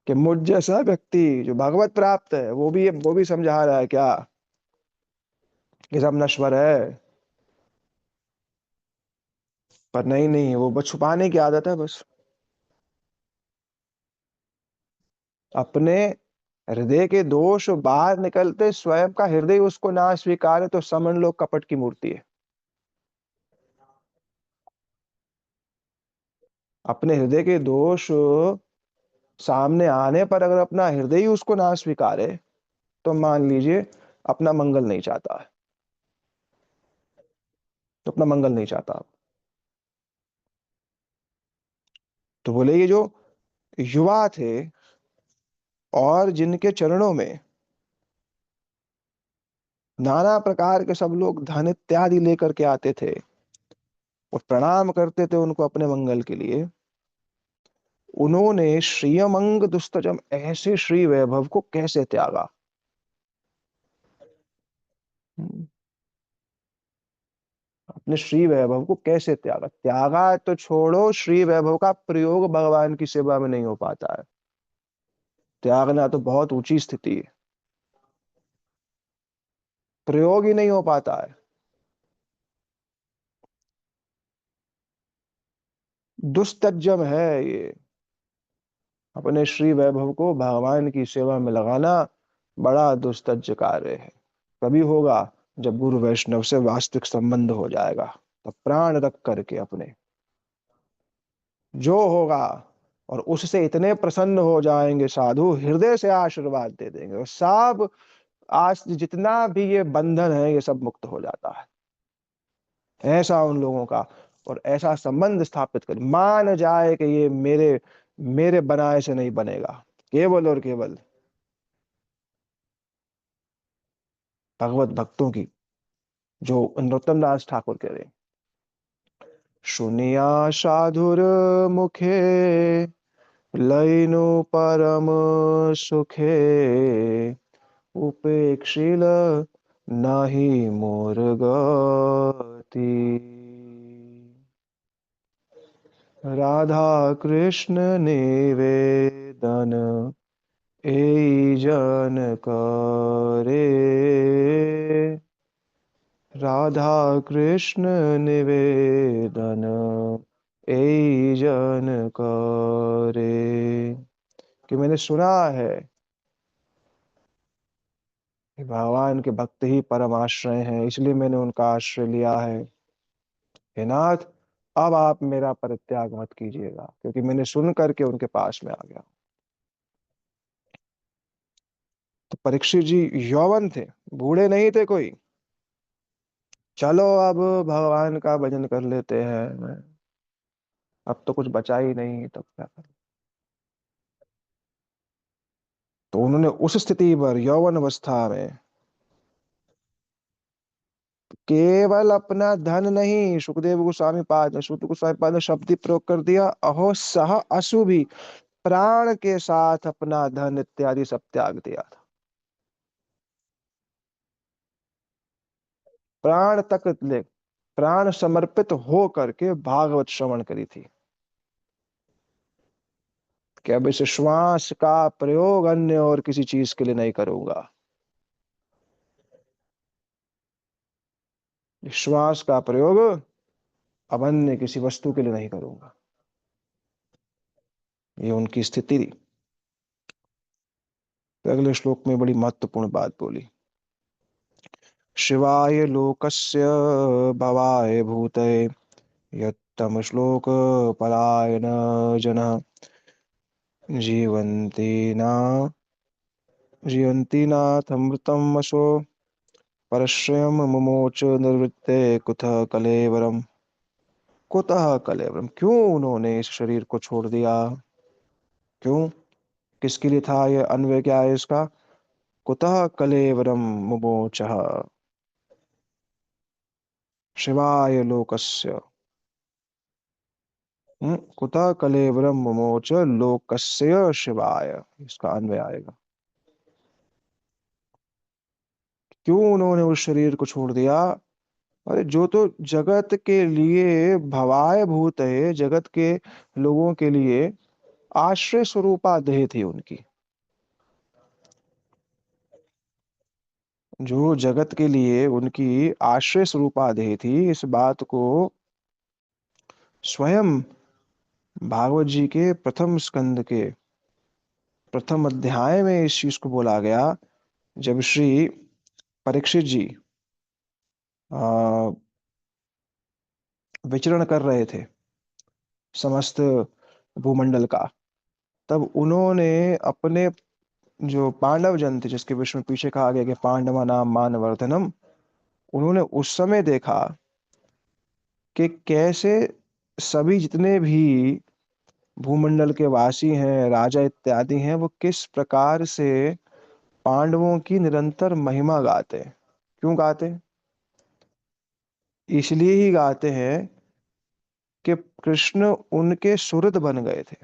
कि मुझ जैसा व्यक्ति जो भगवत प्राप्त है वो भी समझा रहा है क्या कि सब नश्वर है। पर नहीं नहीं, वो बस छुपाने की आदत है बस। अपने हृदय के दोष बाहर निकलते, स्वयं का हृदय उसको ना स्वीकारे तो समझ लो कपट की मूर्ति है। अपने हृदय के दोष सामने आने पर अगर अपना हृदय ही उसको ना स्वीकारे तो मान लीजिए अपना मंगल नहीं चाहता है, तो अपना मंगल नहीं चाहता। तो बोले ये जो युवा थे और जिनके चरणों में नाना प्रकार के सब लोग धन इत्यादि लेकर के आते थे और प्रणाम करते थे उनको अपने मंगल के लिए, उन्होंने श्रियमंग दुस्तजम, ऐसे श्री वैभव को कैसे त्यागा। हम्म, अपने श्री वैभव को कैसे त्यागा। त्यागा तो छोड़ो, श्री वैभव का प्रयोग भगवान की सेवा में नहीं हो पाता है। त्यागना तो बहुत ऊंची स्थिति है, प्रयोग ही नहीं हो पाता है। दुस्तजम है ये, अपने श्री वैभव को भगवान की सेवा में लगाना बड़ा दुस्तज कार्य है। कभी होगा जब गुरु वैष्णव से वास्तविक संबंध हो जाएगा, तब प्राण रख करके अपने जो होगा, और उससे इतने प्रसन्न हो जाएंगे साधु, हृदय से आशीर्वाद दे देंगे और सब आज जितना भी ये बंधन है ये सब मुक्त हो जाता है। ऐसा उन लोगों का, और ऐसा संबंध स्थापित कर मान जाए कि ये मेरे मेरे बनाए से नहीं बनेगा, केवल और केवल भगवत भक्तों की, जो नरोत्तम दास ठाकुर कह रहे हैं। सुनिया साधुर मुखे लैनु परम सुखे उपेक्षिल नाही मोर गति। राधा कृष्ण निवेदन ए जन करे। राधा कृष्ण निवेदन ए जन करे। कि मैंने सुना है कि भगवान के भक्त ही परम आश्रय हैं, इसलिए मैंने उनका आश्रय लिया है। हे नाथ, अब आप मेरा परित्याग मत कीजिएगा, क्योंकि मैंने सुन करके उनके पास में आ गया। तो परीक्षित जी यौवन थे, बूढ़े नहीं थे कोई। चलो अब भगवान का भजन कर लेते हैं, अब तो कुछ बचा ही नहीं, तब क्या करें। तो उन्होंने उस स्थिति पर यौवन अवस्था में केवल अपना धन नहीं, सुखदेव गोस्वामी पाद ने शब्द ही प्रयोग कर दिया, अहो सह असु भी, प्राण के साथ अपना धन इत्यादि सब त्याग दिया था। प्राण तक ले, प्राण समर्पित हो करके भागवत श्रवण करी थी कि अब इस श्वास का प्रयोग अन्य और किसी चीज के लिए नहीं करूंगा। श्वास का प्रयोग अब अन्य किसी वस्तु के लिए नहीं करूंगा। ये उनकी स्थिति थी। तो अगले श्लोक में बड़ी महत्वपूर्ण बात बोली। शिवाय लोकस्य भवाय भूतये यत्तम श्लोक पलायन जनः जीवन्ति न जीवन्ति नाथमृतम् वशो परश्रयम् मुमोच निर्वृत्ते कुतः कलेवरम्। कुतः कलेवरम, क्यों उन्होंने इस शरीर को छोड़ दिया? क्यों, किसके लिए था? यह अन्वय क्या है इसका? कुतः कलेवरम मुमोचः शिवाय लोकस्य। कुतः कलेवरम मुमोच लोकस्य शिवाय, इसका अन्वय आएगा। क्यों उन्होंने उस शरीर को छोड़ दिया? अरे जो तो जगत के लिए भवाय भूत है, जगत के लोगों के लिए आश्रय स्वरूपा देह थी उनकी। जो जगत के लिए उनकी आश्रय स्वरूपा देह थी, इस बात को स्वयं भागवत जी के प्रथम स्कंद के प्रथम अध्याय में इस चीज को बोला गया, जब श्री परीक्षित जी आ, विचरण कर रहे थे समस्त भूमंडल का। तब उन्होंने अपने जो पांडव जन थे, जिसके विषय में पीछे कहा गया कि पांडवा नाम मानवर्धनम, उन्होंने उस समय देखा कि कैसे सभी जितने भी भूमंडल के वासी हैं, राजा इत्यादि हैं, वो किस प्रकार से पांडवों की निरंतर महिमा गाते हैं। क्यों गाते हैं? इसलिए ही गाते हैं कि कृष्ण उनके सुहृद बन गए थे।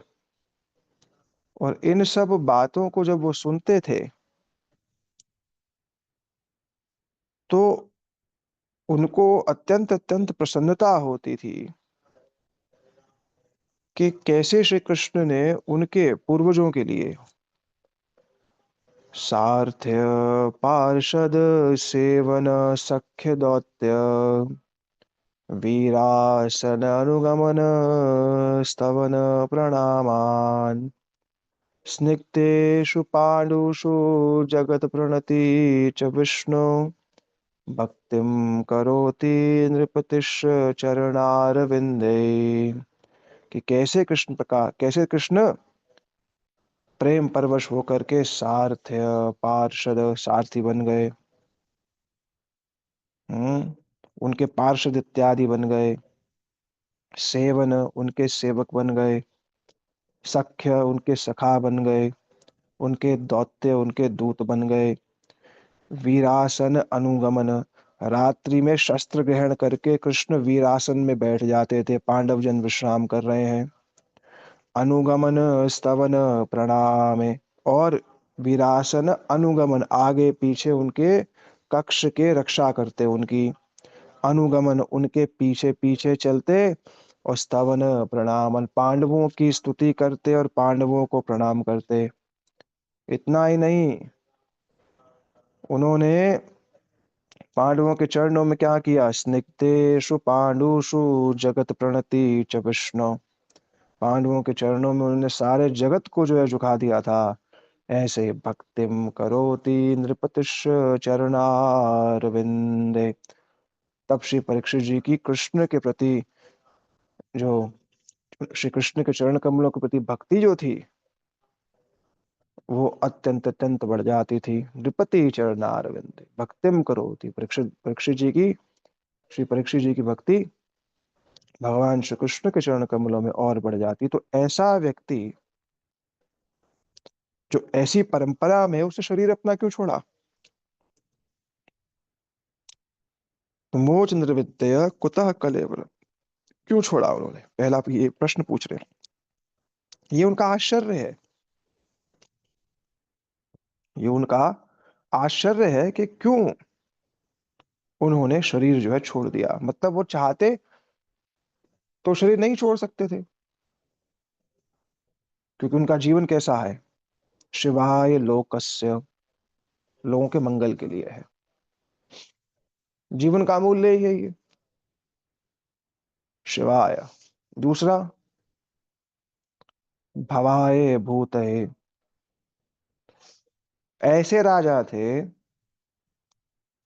और इन सब बातों को जब वो सुनते थे तो उनको अत्यंत अत्यंत प्रसन्नता होती थी कि कैसे श्री कृष्ण ने उनके पूर्वजों के लिए सार्थ्य पार्षद सेवन सख्य दौत्य वीरासन अनुगमन स्तवन प्रणामान स्निग्धेषु पाण्डुषु जगत प्रणति च विष्णु भक्तिं करोति नृपतिश्च चरणारविंदे। कि कैसे कृष्ण प्रेम परवश होकर के सारथ्य पार्षद सारथी बन गए। उनके पार्षद इत्यादि बन गए, सेवन उनके सेवक बन गए, सख्य उनके सखा बन गए, उनके दौत्य उनके दूत बन गए, वीरासन अनुगमन, रात्रि में शस्त्र ग्रहण करके कृष्ण वीरासन में बैठ जाते थे, पांडव जन विश्राम कर रहे हैं। अनुगमन स्तवन प्रणाम, और वीरासन अनुगमन, आगे पीछे उनके कक्ष के रक्षा करते, उनकी अनुगमन उनके पीछे पीछे चलते, और स्तवन प्रणामन, पांडवों की स्तुति करते और पांडवों को प्रणाम करते। इतना ही नहीं, उन्होंने पांडवों के चरणों में क्या किया, स्निग्धेषु पांडुषु जगत प्रणति च विष्णु, पांडवों के चरणों में उन्होंने सारे जगत को जो है झुका दिया था। ऐसे भक्तिम करोति नृपतिश चरणारविंदे। तब श्री परीक्षित जी की कृष्ण के प्रति जो, श्री कृष्ण के चरण कमलों के प्रति भक्ति जो थी, वो अत्यंत अत्यंत बढ़ जाती थी। नृपति चरणारविंदे भक्तिम करोति, परीक्षित परीक्षित जी की, श्री परीक्षित जी की भक्ति भगवान श्री कृष्ण के चरण कमलों में और बढ़ जाती। तो ऐसा व्यक्ति जो ऐसी परंपरा में, उसने शरीर अपना क्यों छोड़ा। तो मोच निर्विद्य कुतः कलेवर, क्यों छोड़ा उन्होंने, पहला ये प्रश्न पूछ रहे हैं। ये उनका आश्चर्य है, ये उनका आश्चर्य है कि क्यों उन्होंने शरीर जो है छोड़ दिया। मतलब वो चाहते तो शरीर नहीं छोड़ सकते थे, क्योंकि उनका जीवन कैसा है, शिवाय लोकस्य, लोगों के मंगल के लिए है। जीवन का मूल्य यही है, शिवाय। दूसरा, भवाय भूतये, ऐसे राजा थे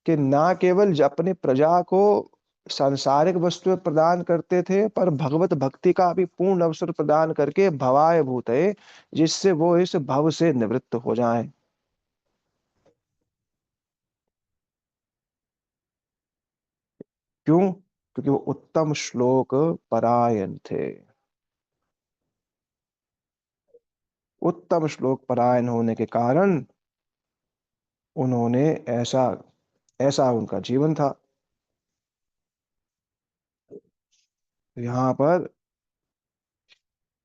कि ना केवल अपनी प्रजा को सांसारिक वस्तुएं प्रदान करते थे, पर भगवत भक्ति का भी पूर्ण अवसर प्रदान करके भवाय भूतये, जिससे वो इस भव से निवृत्त हो जाएं। क्यों, क्योंकि वो उत्तम श्लोक परायण थे। उत्तम श्लोक परायण होने के कारण उन्होंने ऐसा, ऐसा उनका जीवन था। यहाँ पर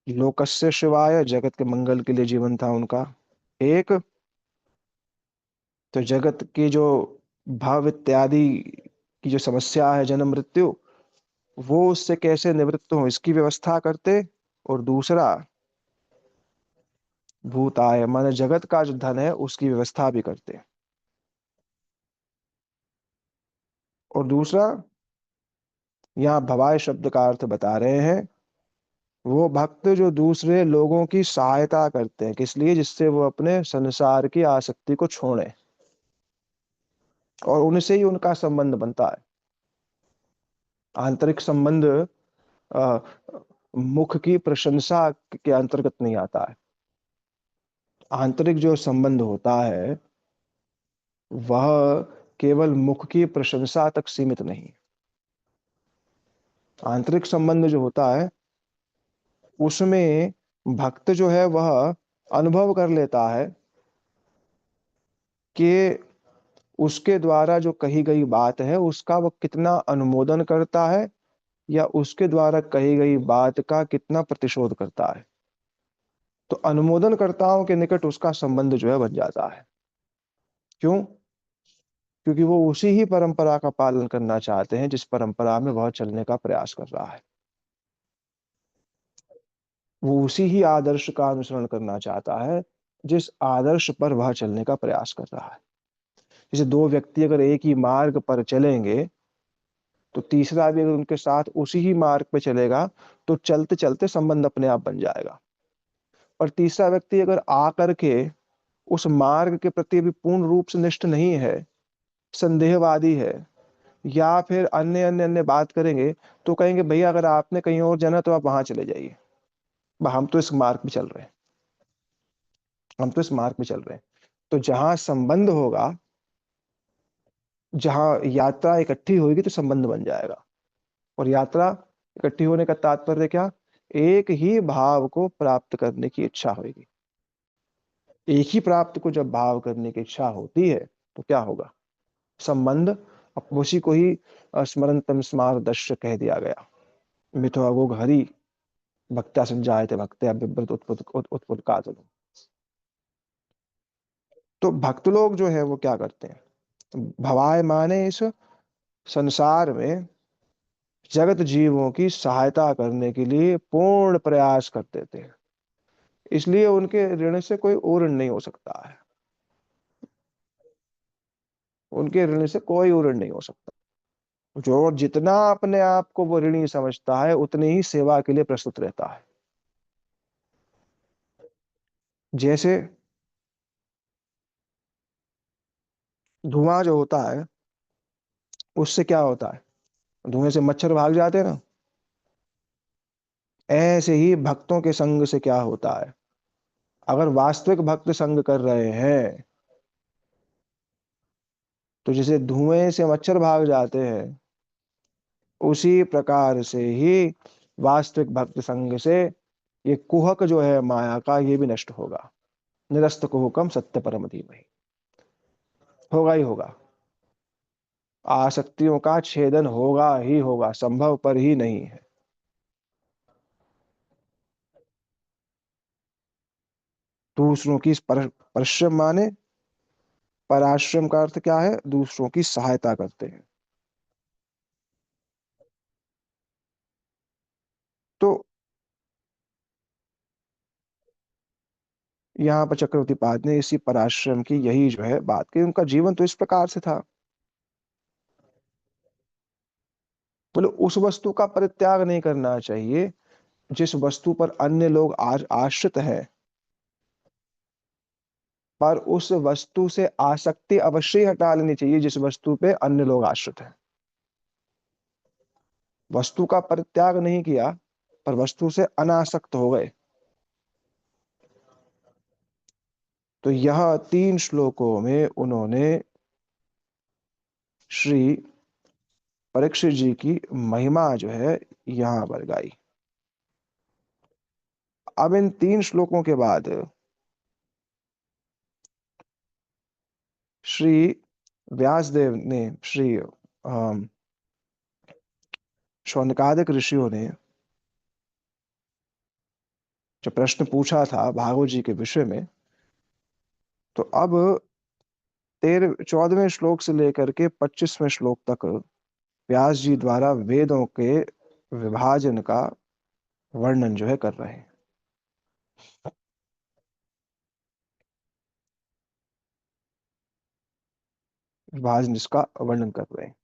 लोकस्य शिवाय, जगत के मंगल के लिए जीवन था उनका। एक, तो जगत की जो भाव इत्यादि की जो समस्या है, जन्म मृत्यु, वो उससे कैसे निवृत्त हो इसकी व्यवस्था करते। और दूसरा, भूताय माने जगत का जो धन है उसकी व्यवस्था भी करते। और दूसरा, यहाँ भवाय शब्द का अर्थ बता रहे हैं, वो भक्त जो दूसरे लोगों की सहायता करते हैं, किस लिए, जिससे वो अपने संसार की आसक्ति को छोड़े और उनसे ही उनका संबंध बनता है। आंतरिक संबंध अ, मुख की प्रशंसा के अंतर्गत नहीं आता है। आंतरिक जो संबंध होता है वह केवल मुख की प्रशंसा तक सीमित नहीं। आंतरिक संबंध जो होता है उसमें भक्त जो है वह अनुभव कर लेता है कि उसके द्वारा जो कही गई बात है उसका वह कितना अनुमोदन करता है, या उसके द्वारा कही गई बात का कितना प्रतिशोध करता है। तो अनुमोदनकर्ताओं के निकट उसका संबंध जो है बन जाता है। क्यों, क्योंकि वो उसी ही परंपरा का पालन करना चाहते हैं जिस परंपरा में वह चलने का प्रयास कर रहा है। वो उसी ही आदर्श का अनुसरण करना चाहता है जिस आदर्श पर वह चलने का प्रयास कर रहा है। जैसे दो व्यक्ति अगर एक ही मार्ग पर चलेंगे, तो तीसरा भी अगर उनके साथ उसी ही मार्ग पे चलेगा तो चलते चलते संबंध अपने आप बन जाएगा। और तीसरा व्यक्ति अगर आ करके उस मार्ग के प्रति भी पूर्ण रूप से निष्ठ नहीं है, संदेहवादी है, या फिर अन्य अन्य अन्य बात करेंगे, तो कहेंगे भैया अगर आपने कहीं और जाना तो आप वहां चले जाइए, हम तो इस मार्ग में चल रहे हैं, हम तो इस मार्ग में चल रहे हैं। तो जहां संबंध होगा, जहां यात्रा इकट्ठी होगी तो संबंध बन जाएगा। और यात्रा इकट्ठी होने का तात्पर्य क्या, एक ही भाव को प्राप्त करने की इच्छा होगी। एक ही प्राप्त को जब भाव करने की इच्छा होती है तो क्या होगा, संबंध। अब उसी को ही स्मरंतम स्मार दृश्य कह दिया गया। मिथो अगोग हरि भक्त्या संजायते भक्त्या बिभ्रत उत्पुलकातुल। तो भक्त लोग जो है वो क्या करते हैं, भवाय माने इस संसार में जगत जीवों की सहायता करने के लिए पूर्ण प्रयास करते थे, इसलिए उनके ऋण से कोई और ऋण नहीं हो सकता है। उनके ऋण से कोई और ऋण नहीं हो सकता। जो जितना अपने आप को वो ऋणी समझता है, उतनी ही सेवा के लिए प्रस्तुत रहता है। जैसे धुआं जो होता है, उससे क्या होता है? धुएं से मच्छर भाग जाते हैं ना। ऐसे ही भक्तों के संग से क्या होता है? अगर वास्तविक भक्त संग कर रहे हैं, तो जैसे धुएं से मच्छर भाग जाते हैं, उसी प्रकार से ही वास्तविक भक्त संग से ये कुहक जो है माया का, ये भी नष्ट होगा। निरस्त कुहकम सत्य परम धीमहि। होगा ही होगा। आसक्तियों का छेदन होगा ही होगा, संभव पर ही नहीं है। दूसरों की परिश्रम माने, पराश्रम का अर्थ क्या है? दूसरों की सहायता करते हैं। तो यहाँ पर चक्रवर्ती पाद ने इसी पराश्रम की यही जो है बात की। उनका जीवन तो इस प्रकार से था। बोले उस वस्तु का परित्याग नहीं करना चाहिए जिस वस्तु पर अन्य लोग आज आश्रित है, पर उस वस्तु से आसक्ति अवश्य ही हटा लेनी चाहिए जिस वस्तु पे अन्य लोग आश्रित हैं। वस्तु का परित्याग नहीं किया, पर वस्तु से अनासक्त हो गए। तो यह 3 श्लोकों में उन्होंने श्री परीक्षित जी की महिमा जो है यहाँ पर गाई। अब इन 3 श्लोकों के बाद श्री व्यासदेव ने, श्री शौनकादिक ऋषियों ने जो प्रश्न पूछा था भागवत जी के विषय में, तो अब 14वें श्लोक से लेकर के 25वें श्लोक तक व्यास जी द्वारा वेदों के विभाजन का वर्णन जो है कर रहे हैं। विभाजन जिसका वर्णन कर रहे हैं।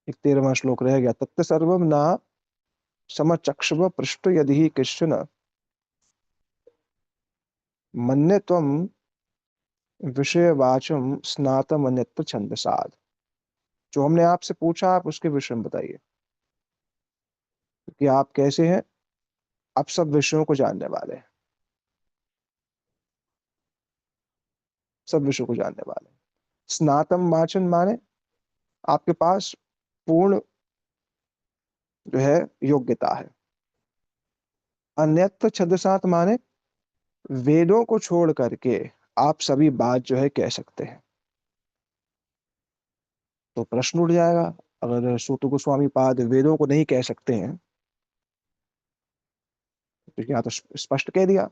एक 13वां श्लोक रह गया। तत्त सर्वम न समचक्षव पृष्ठ यदि किश्चन मन्ये त्वं विषयवाचम स्नातम अन्यत्र छंदसाद। जो हमने आपसे पूछा आप उसके विषय में बताइए कि आप कैसे हैं। आप सब विषयों को जानने वाले हैं। सब विषयों को जानने वाले हैं। स्नातम वाचन माने आपके पास पूर्ण जो है योग्यता है। अन्यत्र छंदसात माने वेदों को छोड़ करके आप सभी बात जो है कह सकते हैं। तो प्रश्न उठ जाएगा, अगर सूत गोस्वामी पाद वेदों को नहीं कह सकते हैं, तो यहाँ तो स्पष्ट कह दिया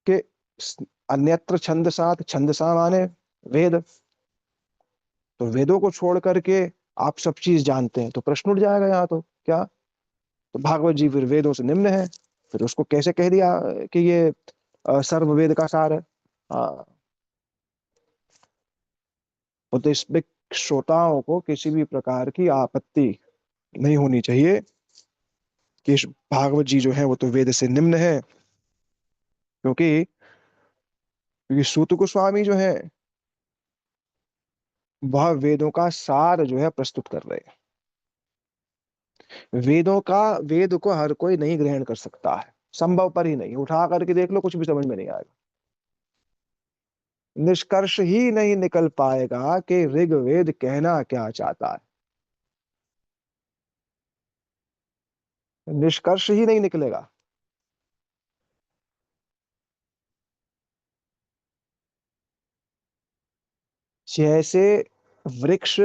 कि अन्यत्र छंदसात, छंदसा माने वेद, तो वेदों को छोड़ करके आप सब चीज जानते हैं। तो प्रश्न उठ जाएगा यहाँ तो क्या? तो भागवत जी फिर वेदों से निम्न है, फिर उसको कैसे कह दिया कि ये सर्व वेद का सार है? हाँ। तो इसमें श्रोताओं को किसी भी प्रकार की आपत्ति नहीं होनी चाहिए कि भागवत जी जो है वो तो वेद से निम्न है, क्योंकि सूत गोस्वामी जो है वह वेदों का सार जो है प्रस्तुत कर रहे हैं। वेदों का, वेद को हर कोई नहीं ग्रहण कर सकता है, संभव पर ही नहीं। उठा करके देख लो, कुछ भी समझ में नहीं आएगा। निष्कर्ष ही नहीं निकल पाएगा कि ऋग्वेद कहना क्या चाहता है। निष्कर्ष ही नहीं निकलेगा। जैसे वृक्ष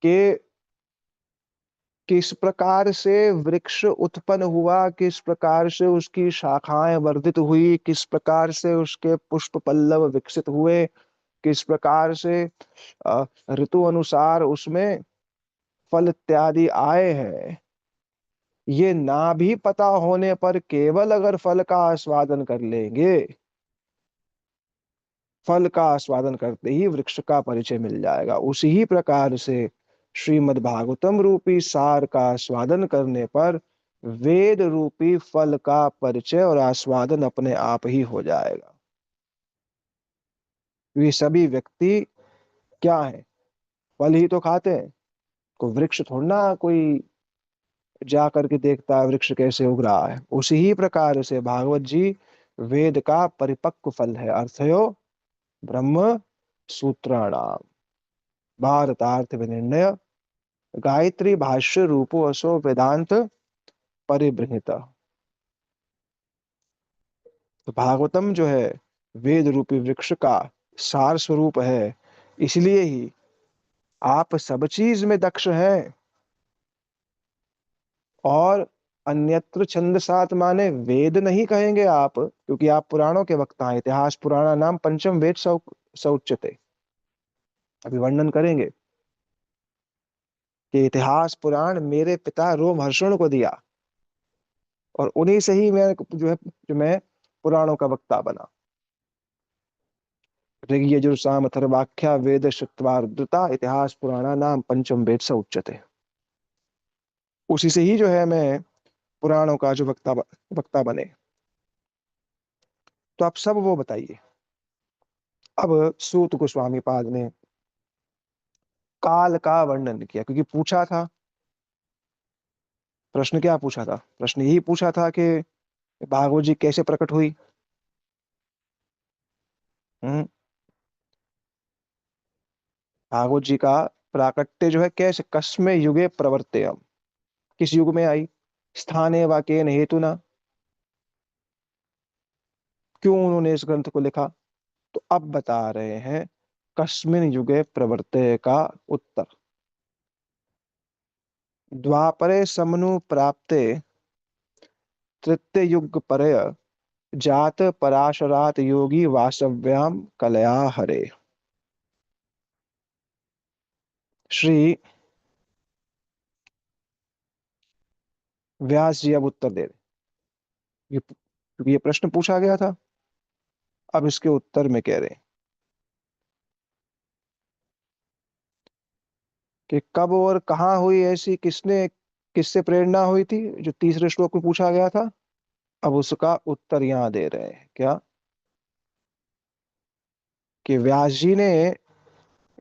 के किस प्रकार से वृक्ष उत्पन्न हुआ, किस प्रकार से उसकी शाखाएं वर्धित हुई, किस प्रकार से उसके पुष्प पल्लव विकसित हुए, किस प्रकार से ऋतु अनुसार उसमें फल इत्यादि आए हैं, ये ना भी पता होने पर केवल अगर फल का आस्वादन कर लेंगे, फल का आस्वादन करते ही वृक्ष का परिचय मिल जाएगा। उसी ही प्रकार से श्रीमद् भागवतम रूपी सार का आस्वादन करने पर वेद रूपी फल का परिचय और आस्वादन अपने आप ही हो जाएगा। ये सभी व्यक्ति क्या है, फल ही तो खाते हैं, कोई वृक्ष थोड़ा ना कोई जा करके देखता है वृक्ष कैसे उग रहा है। उसी ही प्रकार से भागवत जी वेद का परिपक्व फल है। अर्थयो ब्रह्म सूत्राणाम भारतार्थ विनिर्णय गायत्री भाष्य रूपो असो वेदांत परिबृहित। तो भागवतम जो है वेद रूपी वृक्ष का सार स्वरूप है। इसलिए ही आप सब चीज में दक्ष हैं। और अन्यत्र छंद सात माने वेद नहीं कहेंगे आप, क्योंकि आप पुराणों के वक्ता हैं। इतिहास पुराणा नाम पंचम वेद सौच्यते। अभी वर्णन करेंगे कि इतिहास पुराण मेरे पिता रोमहर्षण को दिया, और उन्हीं से ही मैं जो मैं पुराणों का वक्ता बना। ऋग यजुर साम अथर्वाख्या वेद श्रुत्वा रुद्रता इतिहास पुराणा नाम पंचम वेद स उच्यते। उसी से ही जो है मैं पुराणों का जो वक्ता बने। तो आप सब वो बताइए। अब सूत गोस्वामी पाद ने काल का वर्णन किया, क्योंकि पूछा था प्रश्न, क्या पूछा था, प्रश्न यही पूछा था कि भागवत जी कैसे प्रकट हुई। हम्म भागवत जी का प्राकट्य जो है कैसे, कस्मे युगे प्रवर्तेयम, किस युग में आई, स्थाने व केन हेतुना, क्यों उन्होंने इस ग्रंथ को लिखा। तो अब बता रहे हैं कस्मिन युगे प्रवर्ते का उत्तर। द्वापरे समनु प्राप्ते तृतीय युग परय जात पराशरात योगी वासव्याम कलया हरे। श्री व्यास जी अब उत्तर दे रहे। क्योंकि ये प्रश्न पूछा गया था, अब इसके उत्तर में कह रहे हैं कि कब और कहाँ हुई ऐसी, किसने किससे प्रेरणा हुई थी, जो तीसरे श्लोक में पूछा गया था। अब उसका उत्तर यहाँ दे रहे हैं क्या, कि व्यास जी ने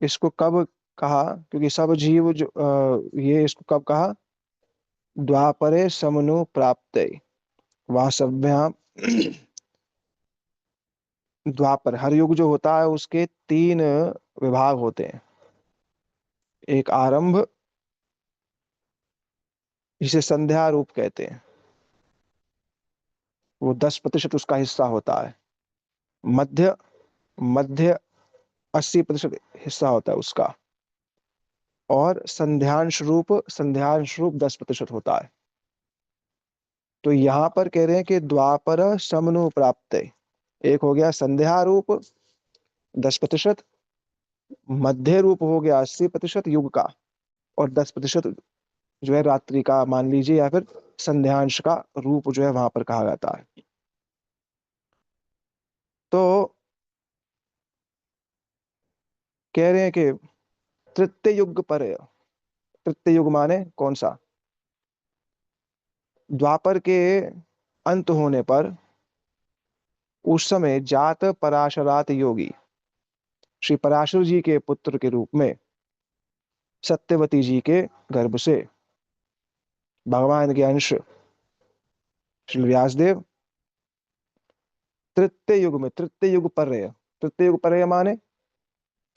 इसको कब कहा, क्योंकि सब जीव जो ये इसको कब कहा, द्वापरे समनु प्राप्ते वासव्याम। द्वापर हर युग जो होता है उसके तीन विभाग होते हैं। एक आरंभ, जिसे संध्या रूप कहते हैं, वो 10% उसका हिस्सा होता है। मध्य, मध्य 80% हिस्सा होता है उसका। और संध्यांश रूप 10% होता है। तो यहाँ पर कह रहे हैं कि द्वापर समनु प्राप्त, एक हो गया संध्या रूप 10%, मध्य रूप हो गया 80% युग का, और 10% जो है रात्रि का मान लीजिए, या फिर संध्यांश का रूप जो है वहां पर कहा जाता है। तो कह रहे हैं कि तृतीय युग पर, तृतीय युग माने कौन सा, द्वापर के अंत होने पर उस समय जात पराशरात योगी, श्री पराशर जी के पुत्र के रूप में सत्यवती जी के गर्भ से भगवान के अंश श्री व्यासदेव तृतीय युग में, तृतीय युग पर्य, तृतीय युग पर्य माने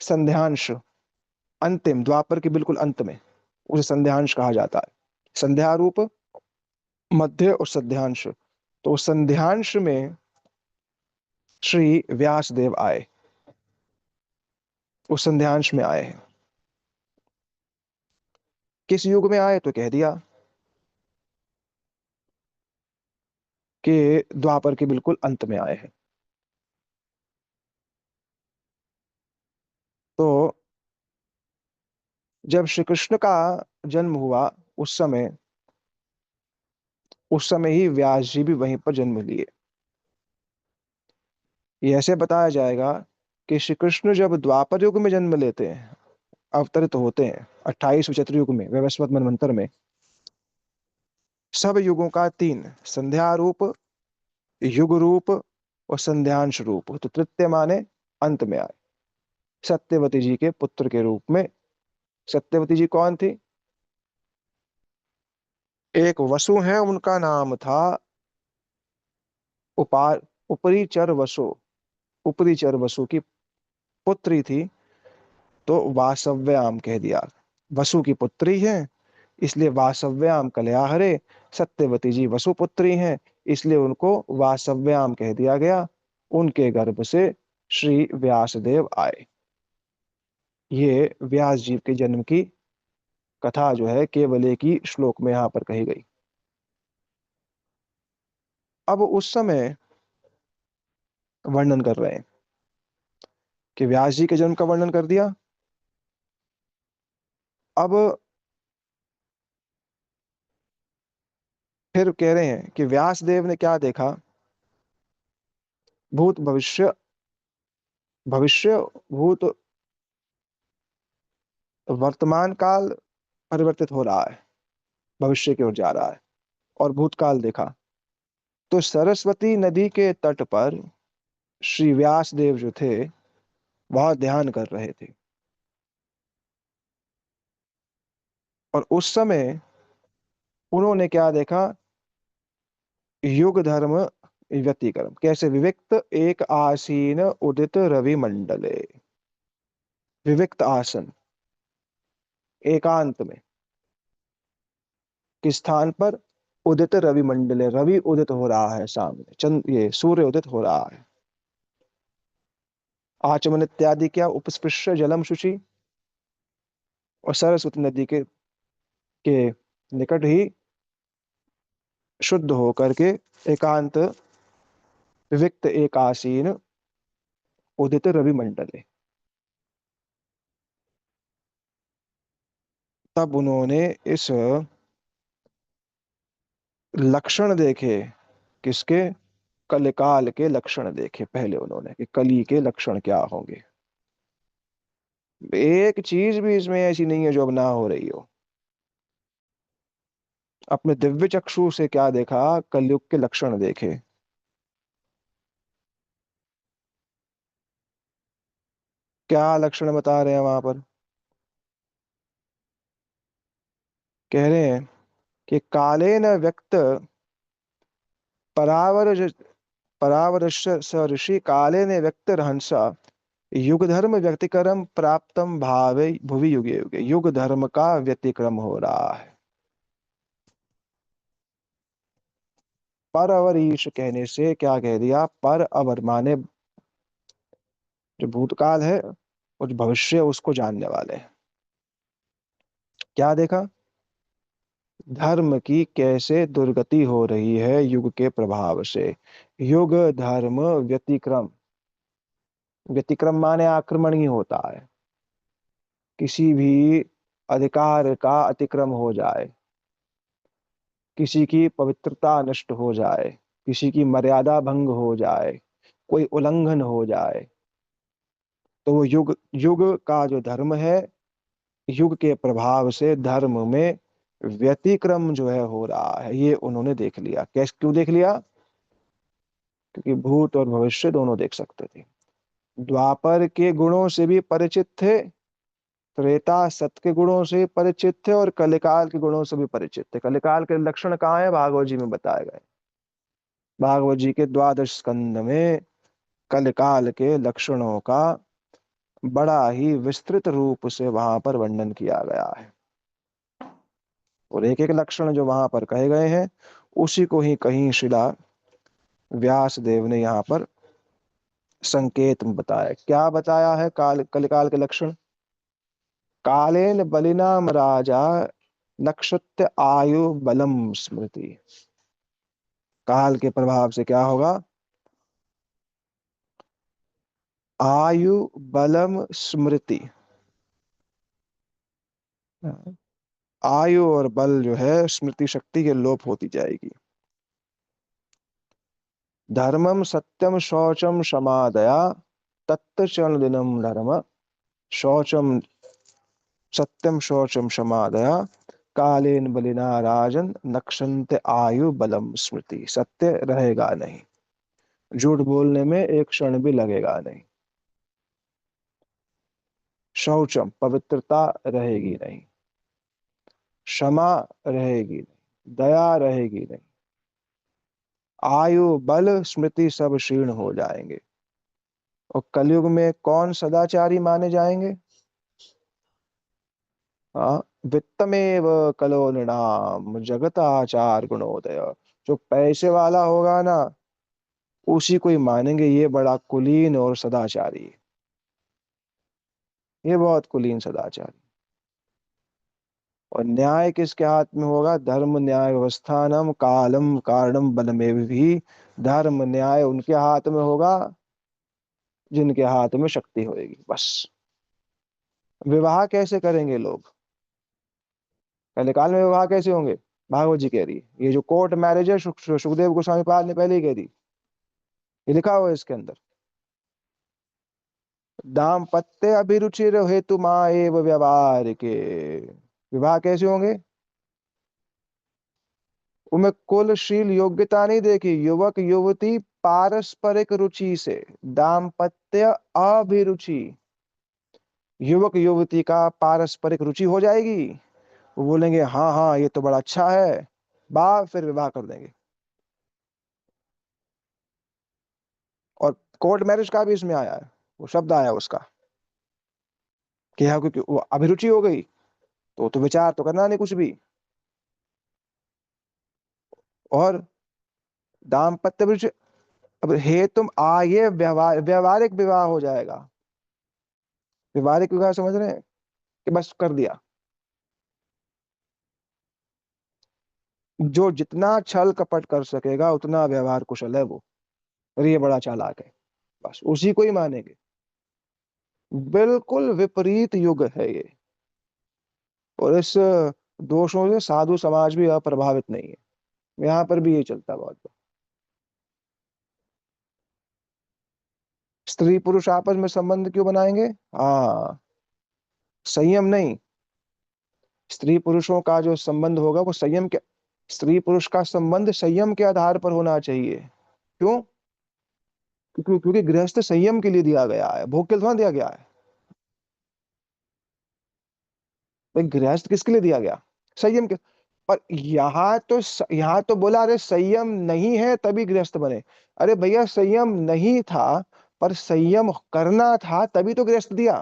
संध्यांश, अंतिम द्वापर के बिल्कुल अंत में, उसे संध्यांश कहा जाता है। संध्या रूप, मध्य और संध्यांश। तो संध्यांश में श्री व्यासदेव आए, उस संध्यांश में आए हैं। किस युग में आए, तो कह दिया कि द्वापर के बिल्कुल अंत में आए हैं। तो जब श्री कृष्ण का जन्म हुआ, उस समय उस समय ही व्यास जी भी वहीं पर जन्म लिए। ये ऐसे बताया जाएगा कि श्री कृष्ण जब द्वापर युग में जन्म लेते हैं, अवतरित होते हैं 28 विचित्र युग में, वैवस्वत मनवंतर में, सब युगों का तीन, संध्या रूप, युग रूप और संध्यांश रूप, तो तृतीय माने अंत में आए सत्यवती जी के पुत्र के रूप में। सत्यवती जी कौन थी? एक वसु है, उनका नाम था उपार उपरीचर वसु। उपरीचर वसु की पुत्री थी, तो वासव्याम कह दिया। वसु की पुत्री है, इसलिए वासव्याम कलयाहरे। सत्यवती जी वसुपुत्री हैं, इसलिए उनको वासव्याम कह दिया गया। उनके गर्भ से श्री व्यासदेव आए। ये व्यास जी के जन्म की कथा जो है केवल एक ही श्लोक में यहाँ पर कही गई। अब उस समय वर्णन कर रहे हैं कि व्यास जी के जन्म का वर्णन कर दिया। अब फिर कह रहे हैं कि व्यास देव ने क्या देखा, भूत भविष्य, भविष्य भूत वर्तमान काल परिवर्तित हो रहा है, भविष्य की ओर जा रहा है, और भूतकाल देखा। तो सरस्वती नदी के तट पर श्री व्यास देव जो थे वह ध्यान कर रहे थे, और उस समय उन्होंने क्या देखा, युग धर्म व्यतिक्रम, कैसे विविक्त एक आसीन उदित रवि मंडले, विविक्त आसन एकांत में, किस स्थान पर, उदित रवि मंडले, रवि उदित हो रहा है सामने, चंद ये सूर्य उदित हो रहा है। आचमन इत्यादि क्या, उपस्पृश्य जलम शुचि, और सरस्वती नदी के निकट ही शुद्ध होकर के एकांत विविक्त एक आसीन उदित रवि मंडले। तब उन्होंने इस लक्षण देखे, किसके, कलिकाल के लक्षण देखे पहले उन्होंने, कि कली के लक्षण क्या होंगे। एक चीज भी इसमें ऐसी नहीं है जो अब ना हो रही हो। अपने दिव्य चक्षु से क्या देखा, कलयुग के लक्षण देखे। क्या लक्षण बता रहे हैं वहां पर, कह रहे हैं कि कालेन व्यक्त परावर परावरस्य स ऋषि कालेन व्यक्त रहंसा युग धर्म व्यतिक्रम प्राप्तम भावे भुवि युगे युगे, युग धर्म का व्यतिक्रम हो रहा है। पर अवर ईश कहने से क्या कह दिया, पर अवर माने जो भूतकाल है और जो भविष्य है उसको जानने वाले हैं। क्या देखा, धर्म की कैसे दुर्गति हो रही है युग के प्रभाव से। युग धर्म व्यतिक्रम, व्यतिक्रम माने आक्रमण ही होता है, किसी भी अधिकार का अतिक्रम हो जाए, किसी की पवित्रता नष्ट हो जाए, किसी की मर्यादा भंग हो जाए, कोई उल्लंघन हो जाए, तो वो युग, युग का जो धर्म है, युग के प्रभाव से धर्म में व्यतिक्रम जो है हो रहा है, ये उन्होंने देख लिया। कैसे, क्यों देख लिया, क्योंकि भूत और भविष्य दोनों देख सकते थे। द्वापर के गुणों से भी परिचित थे, त्रेता सत्य के गुणों से परिचित थे, और कलिकाल के गुणों से भी परिचित थे। कलिकाल के लक्षण कहाँ है, भागवत जी में बताए गए। भागवत जी के द्वादश स्कंद में कलिकाल के लक्षणों का बड़ा ही विस्तृत रूप से वहां पर वर्णन किया गया है, और एक एक लक्षण जो वहां पर कहे गए हैं उसी को ही कहीं शिला व्यास देव ने यहाँ पर संकेत में बताया। क्या बताया है, काल कलिकाल के लक्षण, कालेन बलिनाम राजा नक्षत्र आयु बलम स्मृति। काल के प्रभाव से क्या होगा? आयु बलम स्मृति। आयु और बल जो है स्मृति शक्ति के लोप होती जाएगी। धर्मम सत्यम शौचम क्षमादया तत्चरण दिनम धर्म। शौचम सत्यम शौचम क्षमादया कालेन बलिना राजन नक्षन्ते आयु बलम स्मृति। सत्य रहेगा नहीं, झूठ बोलने में एक क्षण भी लगेगा नहीं। शौचम पवित्रता रहेगी नहीं, क्षमा रहेगी नहीं, दया रहेगी नहीं, आयु बल स्मृति सब क्षीण हो जाएंगे। और कलयुग में कौन सदाचारी माने जाएंगे? हाँ, वित्तमेव कलो नृणाम जगताचार गुणोदय। जो पैसे वाला होगा ना, उसी को ही मानेंगे ये बड़ा कुलीन और सदाचारी है। ये बहुत कुलीन सदाचारी। और न्याय किसके हाथ में होगा? धर्म न्याय व्यवस्थानम कालम कारणम बलमेव भी। धर्म न्याय उनके हाथ में होगा जिनके हाथ में शक्ति होगी, बस। विवाह कैसे करेंगे लोग? पहले काल में विवाह कैसे होंगे? भागवत जी कह रही है, ये जो कोर्ट मैरिज है सुखदेव गोस्वामी पाद ने पहले ही कह दी। ये लिखा हुआ है इसके अंदर। दाम्पत्य अभिरुचि हेतु एव व्यवहार के। विवाह कैसे होंगे? उनमें कुलशील योग्यता नहीं देखी, युवक युवती पारस्परिक रुचि से। दाम्पत्य अभिरुचि, युवक युवती का पारस्परिक रुचि हो जाएगी, वो बोलेंगे हाँ हाँ ये तो बड़ा अच्छा है, फिर विवाह कर देंगे। और कोर्ट मैरिज का भी इसमें आया है, वो शब्द आया उसका कि हाँ, क्योंकि वो अभिरुचि हो गई तो विचार तो करना नहीं कुछ भी। और दाम्पत्य अभिरुचि, अब हे तुम ये व्यवहारिक विवाह हो जाएगा। व्यवहारिक विवाह समझ रहे हैं कि बस कर दिया। जो जितना छल कपट कर सकेगा उतना व्यवहार कुशल है वो, और ये बड़ा चालाक है, बस उसी को ही मानेंगे। बिल्कुल विपरीत युग है ये। और इस दोषों से साधु समाज भी अप्रभावित नहीं है। यहाँ पर भी ये चलता बहुत। स्त्री पुरुष आपस में संबंध क्यों बनाएंगे? हाँ, संयम नहीं। स्त्री पुरुषों का जो संबंध होगा वो संयम के, स्त्री पुरुष का संबंध संयम के आधार पर होना चाहिए। क्यों? क्योंकि गृहस्थ संयम के लिए दिया गया है, भोग के लिए थोड़ा दिया गया है। भाई गृहस्थ किसके लिए दिया गया? संयम के। और यहाँ तो बोला अरे संयम नहीं है तभी गृहस्थ बने। अरे भैया संयम नहीं था, पर संयम करना था तभी तो गृहस्थ दिया।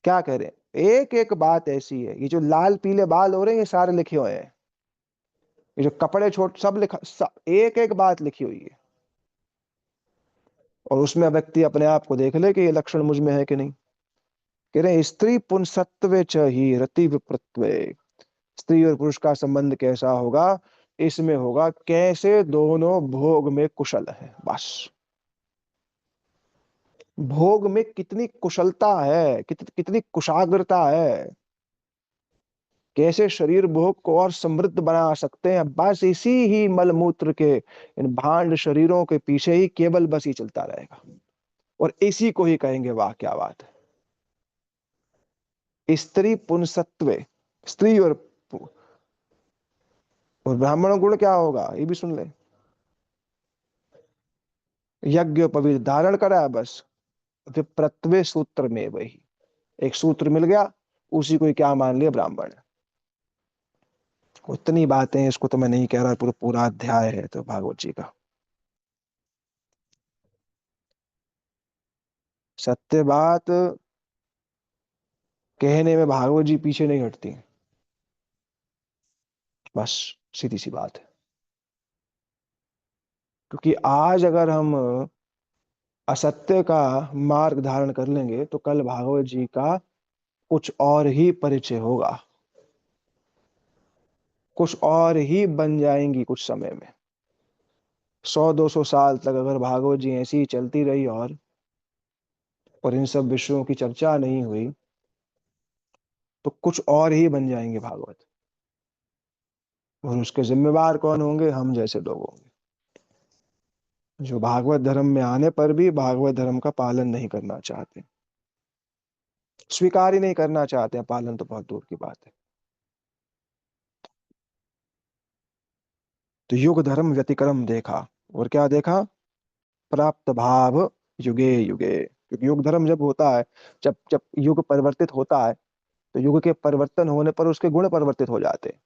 क्या कह रहे हैं? एक एक बात ऐसी है, ये जो लाल पीले बाल हो रहे हैं ये सारे लिखे हुए हैं। ये जो कपड़े छोट सब लिखा एक एक बात लिखी हुई है। और उसमें व्यक्ति अपने आप को देख ले कि ये लक्षण मुझ में है कि नहीं। कह रहे हैं स्त्री पुंसत्वे च ही रति विप्रत्वे। स्त्री और पुरुष का संबंध कैसा होगा? इसमें होगा कैसे दोनों भोग में कुशल है, बस। भोग में कितनी कुशलता है, कितनी कुशाग्रता है, कैसे शरीर भोग को और समृद्ध बना सकते हैं, बस इसी ही मलमूत्र के इन भांड शरीरों के पीछे ही केवल बस ही चलता रहेगा। और इसी को ही कहेंगे वाह क्या बात है, स्त्री पुंसत्व। स्त्री और ब्राह्मण गुण क्या होगा ये भी सुन ले। यज्ञ पवित्र धारण करा है, बस। विप्रत्वे सूत्र में वही एक सूत्र मिल गया, उसी को ही क्या मान लिया? ब्राह्मण। उतनी बातें, इसको तो मैं नहीं कह रहा, पूरा पूरा अध्याय है तो भागवत जी का। सत्य बात कहने में भागवत जी पीछे नहीं हटती, बस सीधी सी बात है। क्योंकि आज अगर हम असत्य का मार्ग धारण कर लेंगे तो कल भागवत जी का कुछ और ही परिचय होगा, कुछ और ही बन जाएंगी कुछ समय में। 100-200 साल तक अगर भागवत जी ऐसी ही चलती रही और इन सब विषयों की चर्चा नहीं हुई, तो कुछ और ही बन जाएंगे भागवत। और उसके जिम्मेवार कौन होंगे? हम जैसे लोग होंगे, जो भागवत धर्म में आने पर भी भागवत धर्म का पालन नहीं करना चाहते, स्वीकार ही नहीं करना चाहते हैं, पालन तो बहुत दूर की बात है। तो युग धर्म व्यतिक्रम देखा, और क्या देखा? प्राप्त भाव युगे युगे। क्योंकि युग धर्म जब होता है, जब जब युग परिवर्तित होता है, तो युग के परिवर्तन होने पर उसके गुण परिवर्तित हो जाते हैं।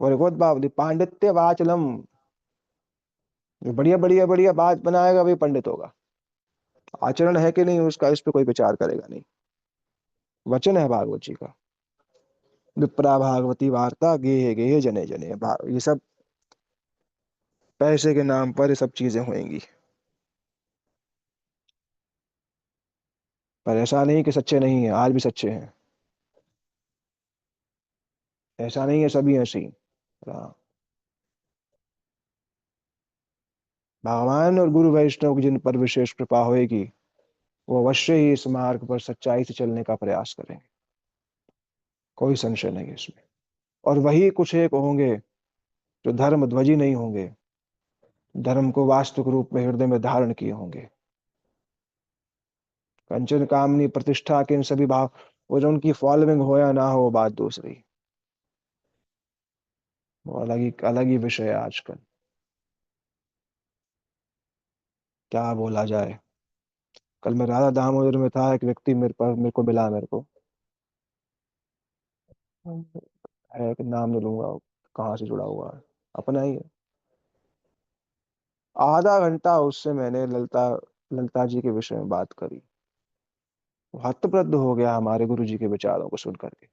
और एक बहुत बावली पांडित्य वाचलम, जो बढ़िया बढ़िया बढ़िया बात बनाएगा वही पंडित होगा। आचरण है कि नहीं उसका, इस पे कोई विचार करेगा नहीं। वचन है भागवत जी का, विप्रा भागवती वार्ता गेहे गेहे जने जने। ये सब पैसे के नाम पर ये सब चीजें होंगी, पर ऐसा नहीं कि सच्चे नहीं है, आज भी सच्चे हैं। ऐसा नहीं है सभी ऐसे ही। हाँ, भगवान और गुरु वैष्णव की जिन पर विशेष कृपा होगी, वो अवश्य ही इस मार्ग पर सच्चाई से चलने का प्रयास करेंगे, कोई संशय नहीं है इसमें। और वही कुछ एक होंगे जो धर्म ध्वजी नहीं होंगे, धर्म को वास्तविक रूप में हृदय में धारण किए होंगे। कंचन कामनी प्रतिष्ठा के इन सभी भाव, वो जो उनकी फॉलोइंग हो या ना हो वो बात दूसरी, वो अलग ही विषय है आजकल। क्या बोला जाए। कल मैं राधा दामोदर में था, एक व्यक्ति मेरे को मिला, मेरे को है कि नाम नहीं लूंगा, कहाँ से जुड़ा हुआ है, अपना ही है। आधा घंटा उससे मैंने ललता ललता जी के विषय में बात करी। वो हतप्रद हो गया हमारे गुरु जी के विचारों को सुन करके।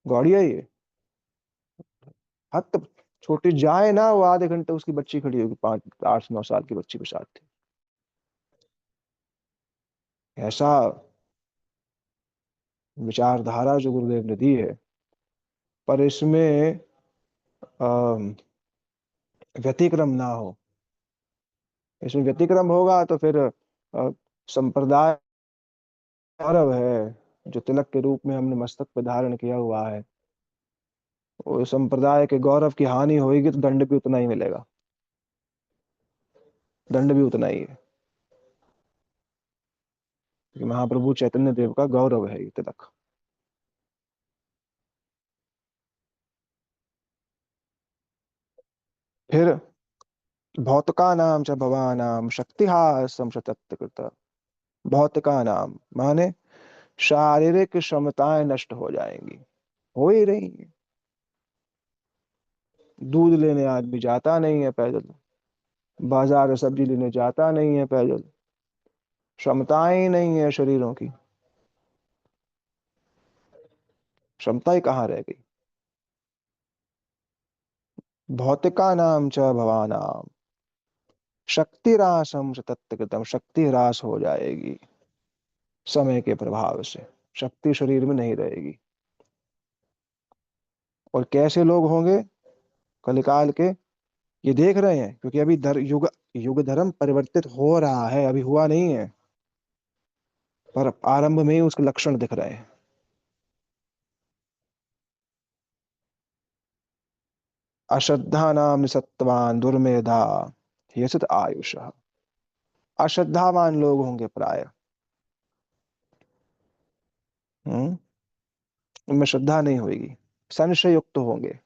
गौड़िया ही है। हत छोटी जाए ना, वो आधे घंटे उसकी बच्ची खड़ी होगी, 5 8 9 साल की बच्ची के साथ थी। ऐसा विचारधारा जो गुरुदेव ने दी है, पर इसमें अ, व्यतिक्रम ना हो। इसमें व्यतिक्रम होगा तो फिर संप्रदाय गौरव है जो तिलक के रूप में हमने मस्तक पर धारण किया हुआ है, वो संप्रदाय के गौरव की हानि होगी तो दंड भी उतना ही मिलेगा, दंड भी उतना ही है। क्योंकि महाप्रभु चैतन्य देव का गौरव है ये तिलक। फिर भौतिका नाम च भवानाम शक्तिहासम शतकृत। भौतिका नाम माने शारीरिक क्षमताएं नष्ट हो जाएंगी, हो ही रही हैं। दूध लेने आदमी जाता नहीं है पैदल, बाजार में सब्जी लेने जाता नहीं है पैदल, क्षमताएं ही नहीं है शरीरों की, क्षमता ही कहाँ रह गई। भौतिका नाम च भवानाम शक्तिरासम तत्कृतम। शक्ति ह्रास हो जाएगी समय के प्रभाव से, शक्ति शरीर में नहीं रहेगी। और कैसे लोग होंगे कलिकाल के, ये देख रहे हैं, क्योंकि अभी युग युग धर्म परिवर्तित हो रहा है, अभी हुआ नहीं है, पर आरंभ में ही उसके लक्षण दिख रहे हैं। अश्रद्धा नाम निसत्वान दुर्मेधा ह्यसित आयुष। अश्रद्धावान लोग होंगे प्राय, हम्म, उनमें श्रद्धा नहीं होगी, संशय युक्त होंगे,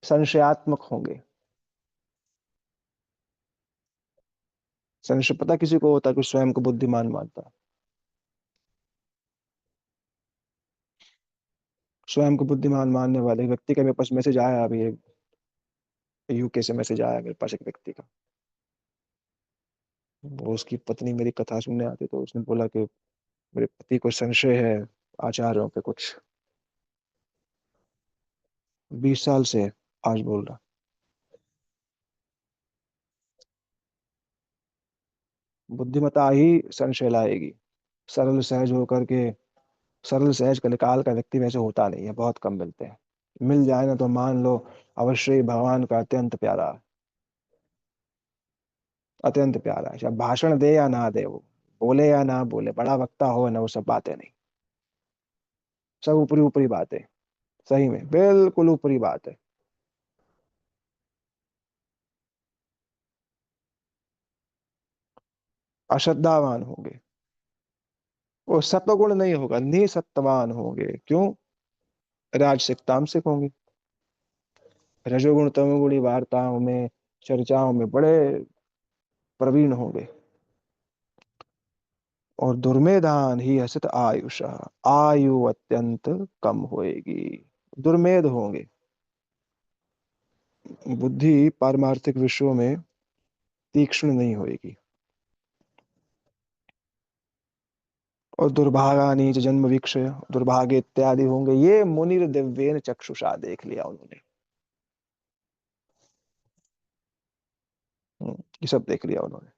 संशयात्मक होंगे। संशय पता किसी को होता है कि स्वयं को बुद्धिमान मानता है, स्वयं को बुद्धिमान मानने वाले व्यक्ति का मेरे पास मैसेज आया अभी, एक यूके से मैसेज आया मेरे पास एक व्यक्ति का। वो उसकी पत्नी मेरी कथा सुनने आती, तो उसने बोला कि मेरे पति को संशय है आचार्यों पे कुछ। 20 साल से है, आज बोल रहा। बुद्धिमता ही संशय लाएगी। सरल सहज होकर के, सरल सहज कलिकाल का व्यक्ति वैसे होता नहीं है, बहुत कम मिलते हैं। मिल जाए ना तो मान लो अवश्य ही भगवान का अत्यंत प्यारा, अत्यंत प्यारा है। चाहे भाषण दे या ना दे, वो बोले या ना बोले, बड़ा वक्ता हो ना, वो सब बातें नहीं, सब ऊपरी ऊपरी बातें। सही में बिल्कुल ऊपरी बात है। अश्रद्धावान होंगे, वो सत्वगुण नहीं होगा, निसत्वान होंगे। क्यों? राजसिक तामसिक होंगे। रजोगुण तमोगुणी वार्ताओं में, चर्चाओं में बड़े प्रवीण होंगे। और दुर्मेधान ही हसित आयुष, आयु अत्यंत कम होएगी। दुर्मेध होंगे, बुद्धि पारमार्थिक विषयों में तीक्ष्ण नहीं होएगी। और दुर्भागा नीच जन्म वीक्ष, दुर्भाग्य इत्यादि होंगे। ये मुनिर दिव्येन चक्षुषा, देख लिया उन्होंने। ये सब देख लिया उन्होंने।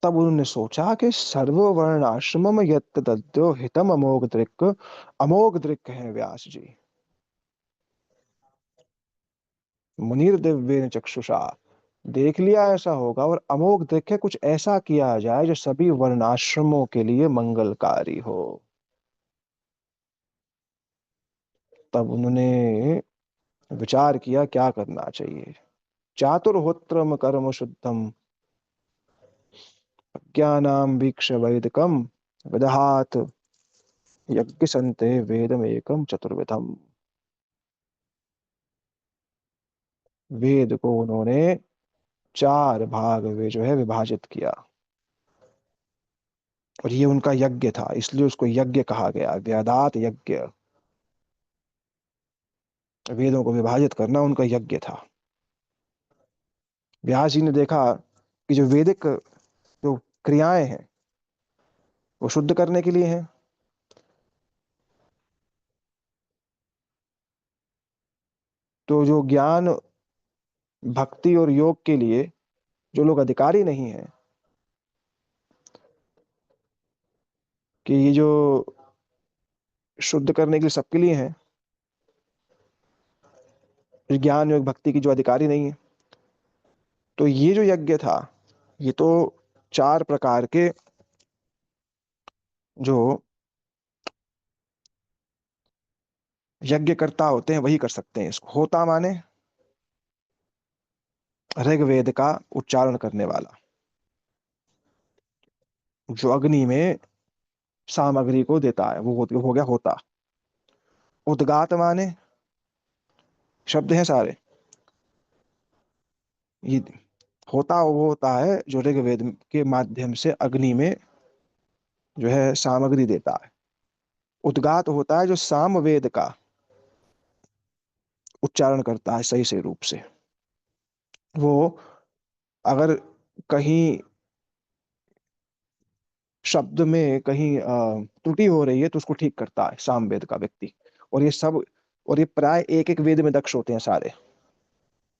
तब उन्होंने सोचा कि सर्ववर्ण आश्रम यत् तद्यो हितम अमोघ दृक्, अमोघ दृक् है व्यास जी। मुनिर दिव्येन चक्षुषा, देख लिया ऐसा होगा, और अमोघ दृक्, कुछ ऐसा किया जाए जो सभी वर्णाश्रमों के लिए मंगलकारी हो। तब उन्होंने विचार किया क्या करना चाहिए। चातुर्होत्रम कर्म शुद्धम, ज्ञानाम वीक्ष वैदिकम, विदहात यज्ञ संते वेदम एकम चतुर्विधम। वेद को उन्होंने चार भाग में जो है विभाजित किया। और ये उनका यज्ञ था, इसलिए उसको यज्ञ कहा गया, व्यादात यज्ञ। वेदों को विभाजित करना उनका यज्ञ था। व्यास जी ने देखा कि जो वैदिक जो क्रियाएं हैं वो शुद्ध करने के लिए हैं। तो जो ज्ञान, भक्ति और योग के लिए जो लोग अधिकारी नहीं है, कि ये जो शुद्ध करने के लिए सबके लिए है, ज्ञान योग भक्ति की जो अधिकारी नहीं है, तो ये जो यज्ञ था, ये तो चार प्रकार के जो यज्ञकर्ता होते हैं वही कर सकते हैं इसको। होता माने ऋग्वेद का उच्चारण करने वाला, जो अग्नि में सामग्री को देता है, वो हो गया होता। उद्गात माने, शब्द हैं सारे, ये होता वो होता है जो ऋग्वेद के माध्यम से अग्नि में जो है सामग्री देता है। उद्गात होता है जो सामवेद का उच्चारण करता है सही सही रूप से। वो अगर कहीं शब्द में कहीं त्रुटि हो रही है तो उसको ठीक करता है सामवेद का व्यक्ति। और ये सब, और ये प्राय एक एक वेद में दक्ष होते हैं सारे।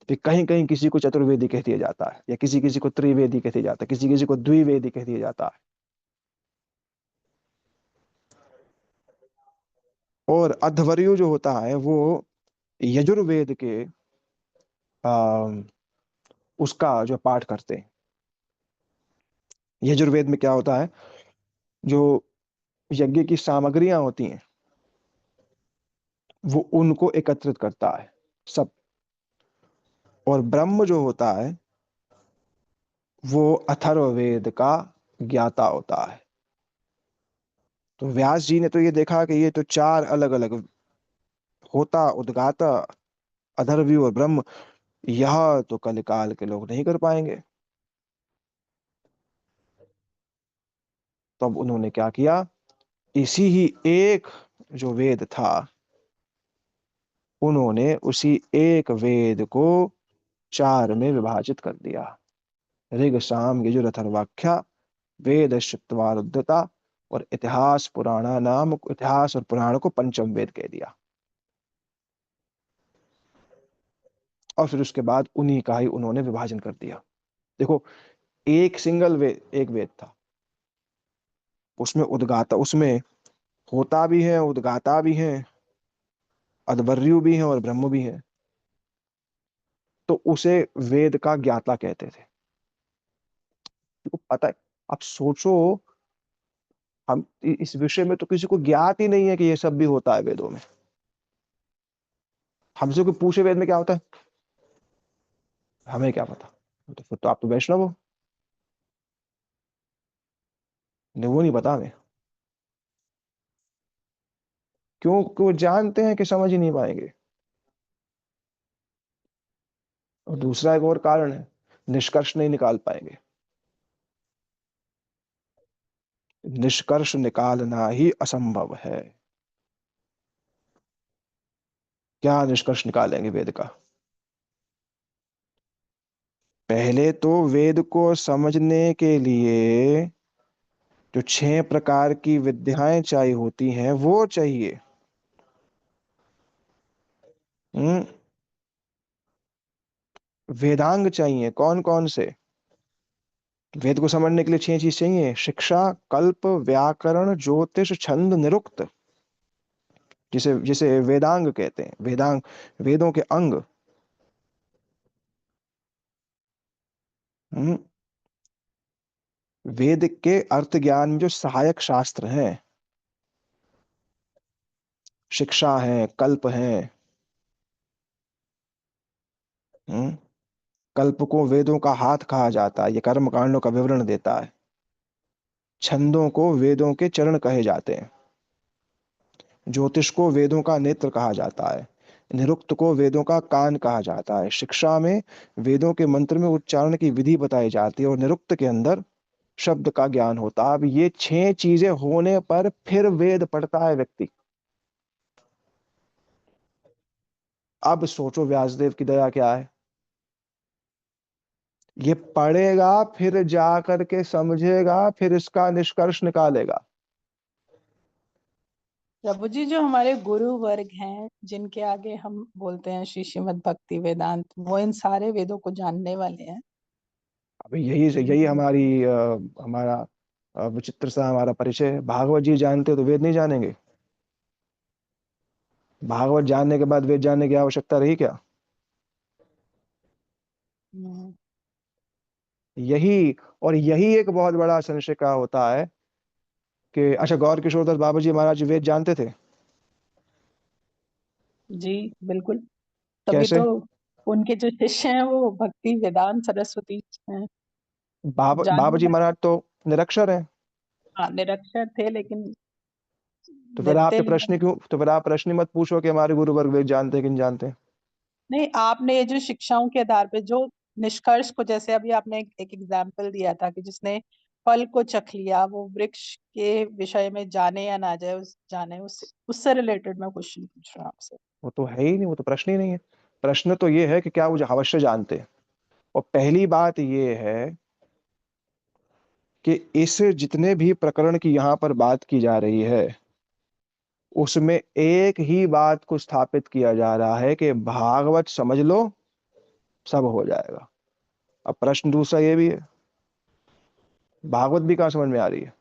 फिर कहीं कहीं किसी को चतुर्वेदी कह दिया जाता है, या किसी किसी को त्रिवेदी कह दिया जाता है, किसी किसी को द्विवेदी कह दिया जाता है। और अध्वर्यु जो होता है वो यजुर्वेद के आ, उसका जो पाठ करते हैं। यजुर्वेद में क्या होता है, जो यज्ञ की सामग्रियां होती हैं वो उनको एकत्रित करता है सब। और ब्रह्म जो होता है वो अथर्ववेद का ज्ञाता होता है। तो व्यास जी ने तो ये देखा कि ये तो चार अलग अलग, होता, उद्गाता, अथर्वयु और ब्रह्म, यह तो कलिकाल के लोग नहीं कर पाएंगे। तब उन्होंने क्या किया, इसी ही एक जो वेद था, उन्होंने उसी एक वेद को चार में विभाजित कर दिया। ऋग साम यजुर अथर्वाख्या, वेद श्रुत्वारुद्धता, और इतिहास पुराणा नाम, इतिहास और पुराण को पंचम वेद कह दिया। और फिर उसके बाद उन्हीं का ही उन्होंने विभाजन कर दिया। देखो, एक सिंगल वेद, एक वेद था, उसमें उद्गाता, उसमें होता भी है, उद्गाता भी है, अध्वर्यु भी है और ब्रह्म भी है, तो उसे वेद का ज्ञाता कहते थे। तुमको पता है, आप सोचो, हम इस विषय में तो किसी को ज्ञात ही नहीं है कि ये सब भी होता है वेदों में। हमसे कोई पूछे वेद में क्या होता है, हमें क्या पता। तो फिर तो आप तो वैष्णव हो। नहीं, वो नहीं पता हमें। क्यों? क्यों जानते हैं कि समझ ही नहीं पाएंगे। और दूसरा एक और कारण है, निष्कर्ष नहीं निकाल पाएंगे। निष्कर्ष निकालना ही असंभव है। क्या निष्कर्ष निकालेंगे वेद का? पहले तो वेद को समझने के लिए जो 6 प्रकार की विद्याएं चाहिए होती हैं वो चाहिए। हम्म। वेदांग चाहिए, कौन कौन से? वेद को समझने के लिए 6 चीज चाहिए: शिक्षा, कल्प, व्याकरण, ज्योतिष, छंद, निरुक्त, जिसे जिसे वेदांग कहते हैं। वेदांग, वेदों के अंग। हम्म। वेद के अर्थ ज्ञान में जो सहायक शास्त्र हैं, शिक्षा है, कल्प है। हम्म। कल्प को वेदों का हाथ कहा जाता है, ये कर्म कांडों का विवरण देता है। छंदों को वेदों के चरण कहे जाते हैं। ज्योतिष को वेदों का नेत्र कहा जाता है। निरुक्त को वेदों का कान कहा जाता है। शिक्षा में वेदों के मंत्र में उच्चारण की विधि बताई जाती है, और निरुक्त के अंदर शब्द का ज्ञान होता है। अब ये 6 चीजें होने पर फिर वेद पढ़ता है व्यक्ति। अब सोचो व्यासदेव की दया क्या है। ये पढ़ेगा, फिर जा करके समझेगा, फिर इसका निष्कर्ष निकालेगा। प्रभु जी, जो हमारे गुरु वर्ग हैं, जिनके आगे हम बोलते हैं श्री श्रीमद् भक्ति वेदांत, वो इन सारे वेदों को जानने वाले हैं। अभी यही यही हमारी हमारा विचित्र सा हमारा परिचय है। भागवत जी जानते तो वेद नहीं जानेंगे? भागवत जानने के बाद वेद जानने की आवश्यकता रही क्या? हम्म। यही, और यही एक बहुत बड़ा संशय का होता है कि अच्छा, गौर किशोरदास बाबा जी महाराज वेद जानते थे? जी बिल्कुल, तभी कैसे? तो उनके जो शिष्य हैं वो भक्ति वेदांत सरस्वती हैं। बाबा जानने जी वाले। महाराज तो निरक्षर हैं। हाँ, निरक्षर थे, लेकिन तो फिर आप नित्य ये प्रश्न क्यों, तो फिर आप प्रश्न ही मत पूछो कि हमारे गुरु वर्ग वेद जानते हैं कि नहीं जानते। नहीं, आपने ये जो शिक्षाओं के आधार पे जो निष्कर्ष को, जैसे अभी आपने एक एग्जाम्पल दिया था कि जिसने फल को चख लिया वो वृक्ष के विषय में जाने या ना जाए, जाने, उससे रिलेटेड मैं क्वेश्चन पूछ रहा हूँ आपसे। वो तो है ही नहीं, वो तो प्रश्न ही नहीं है। प्रश्न तो ये है कि क्या वो अवश्य जानते हैं। और पहली बात ये है कि इस जितने भी प्रकरण की यहाँ पर बात की जा रही है, उसमें एक ही बात को स्थापित किया जा रहा है कि भागवत समझ लो, सब हो जाएगा। अब प्रश्न दूसरा ये भी है, भागवत भी कहाँ समझ में आ रही है?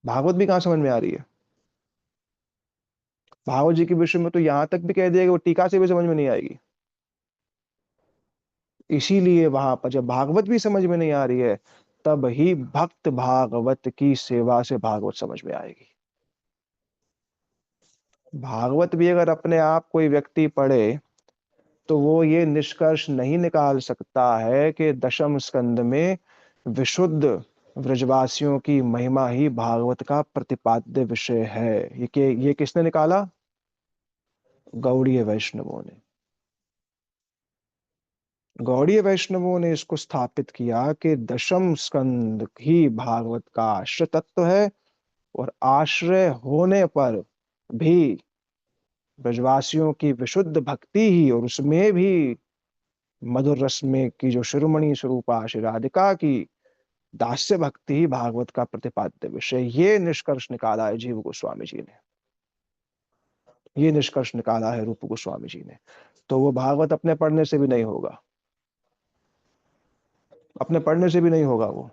भागवत भी कहाँ समझ में आ रही है? भागवत जी के विषय में तो यहां तक भी कह दिया कि वो टीका से भी समझ में नहीं आएगी। इसीलिए वहां पर जब भागवत भी समझ में नहीं आ रही है, तब ही भक्त भागवत की सेवा से भागवत समझ में आएगी। भागवत भी अगर अपने आप कोई व्यक्ति पढ़े, तो वो ये निष्कर्ष नहीं निकाल सकता है कि दशम स्कंद में विशुद्ध व्रजवासियों की महिमा ही भागवत का प्रतिपाद्य विषय है। ये किसने निकाला? गौड़ीय वैष्णवों ने। गौड़ीय वैष्णवों ने इसको स्थापित किया कि दशम स्कंद ही भागवत का आश्रय तत्व है, और आश्रय होने पर भी ब्रजवासियों की विशुद्ध भक्ति ही, और उसमें भी मधुर रस में की जो शिरोमणि स्वरूपा श्री राधिका की दास्य भक्ति ही भागवत का प्रतिपाद्य विषय। ये निष्कर्ष निकाला है जीव गोस्वामी जी ने, ये निष्कर्ष निकाला है रूप गोस्वामी जी ने। तो वो भागवत अपने पढ़ने से भी नहीं होगा, अपने पढ़ने से भी नहीं होगा वो।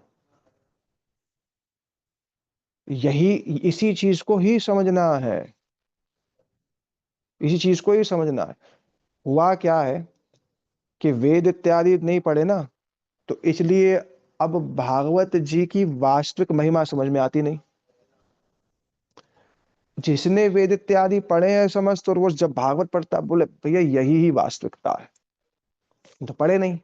यही, इसी चीज को ही समझना है, इसी चीज को ही समझना है। हुआ क्या है कि वेद इत्यादि नहीं पढ़े ना, तो इसलिए अब भागवत जी की वास्तविक महिमा समझ में आती नहीं। जिसने वेद इत्यादि पढ़े हैं समस्त, और वो जब भागवत पढ़ता है, बोले भैया यही ही वास्तविकता है, तो पढ़े नहीं।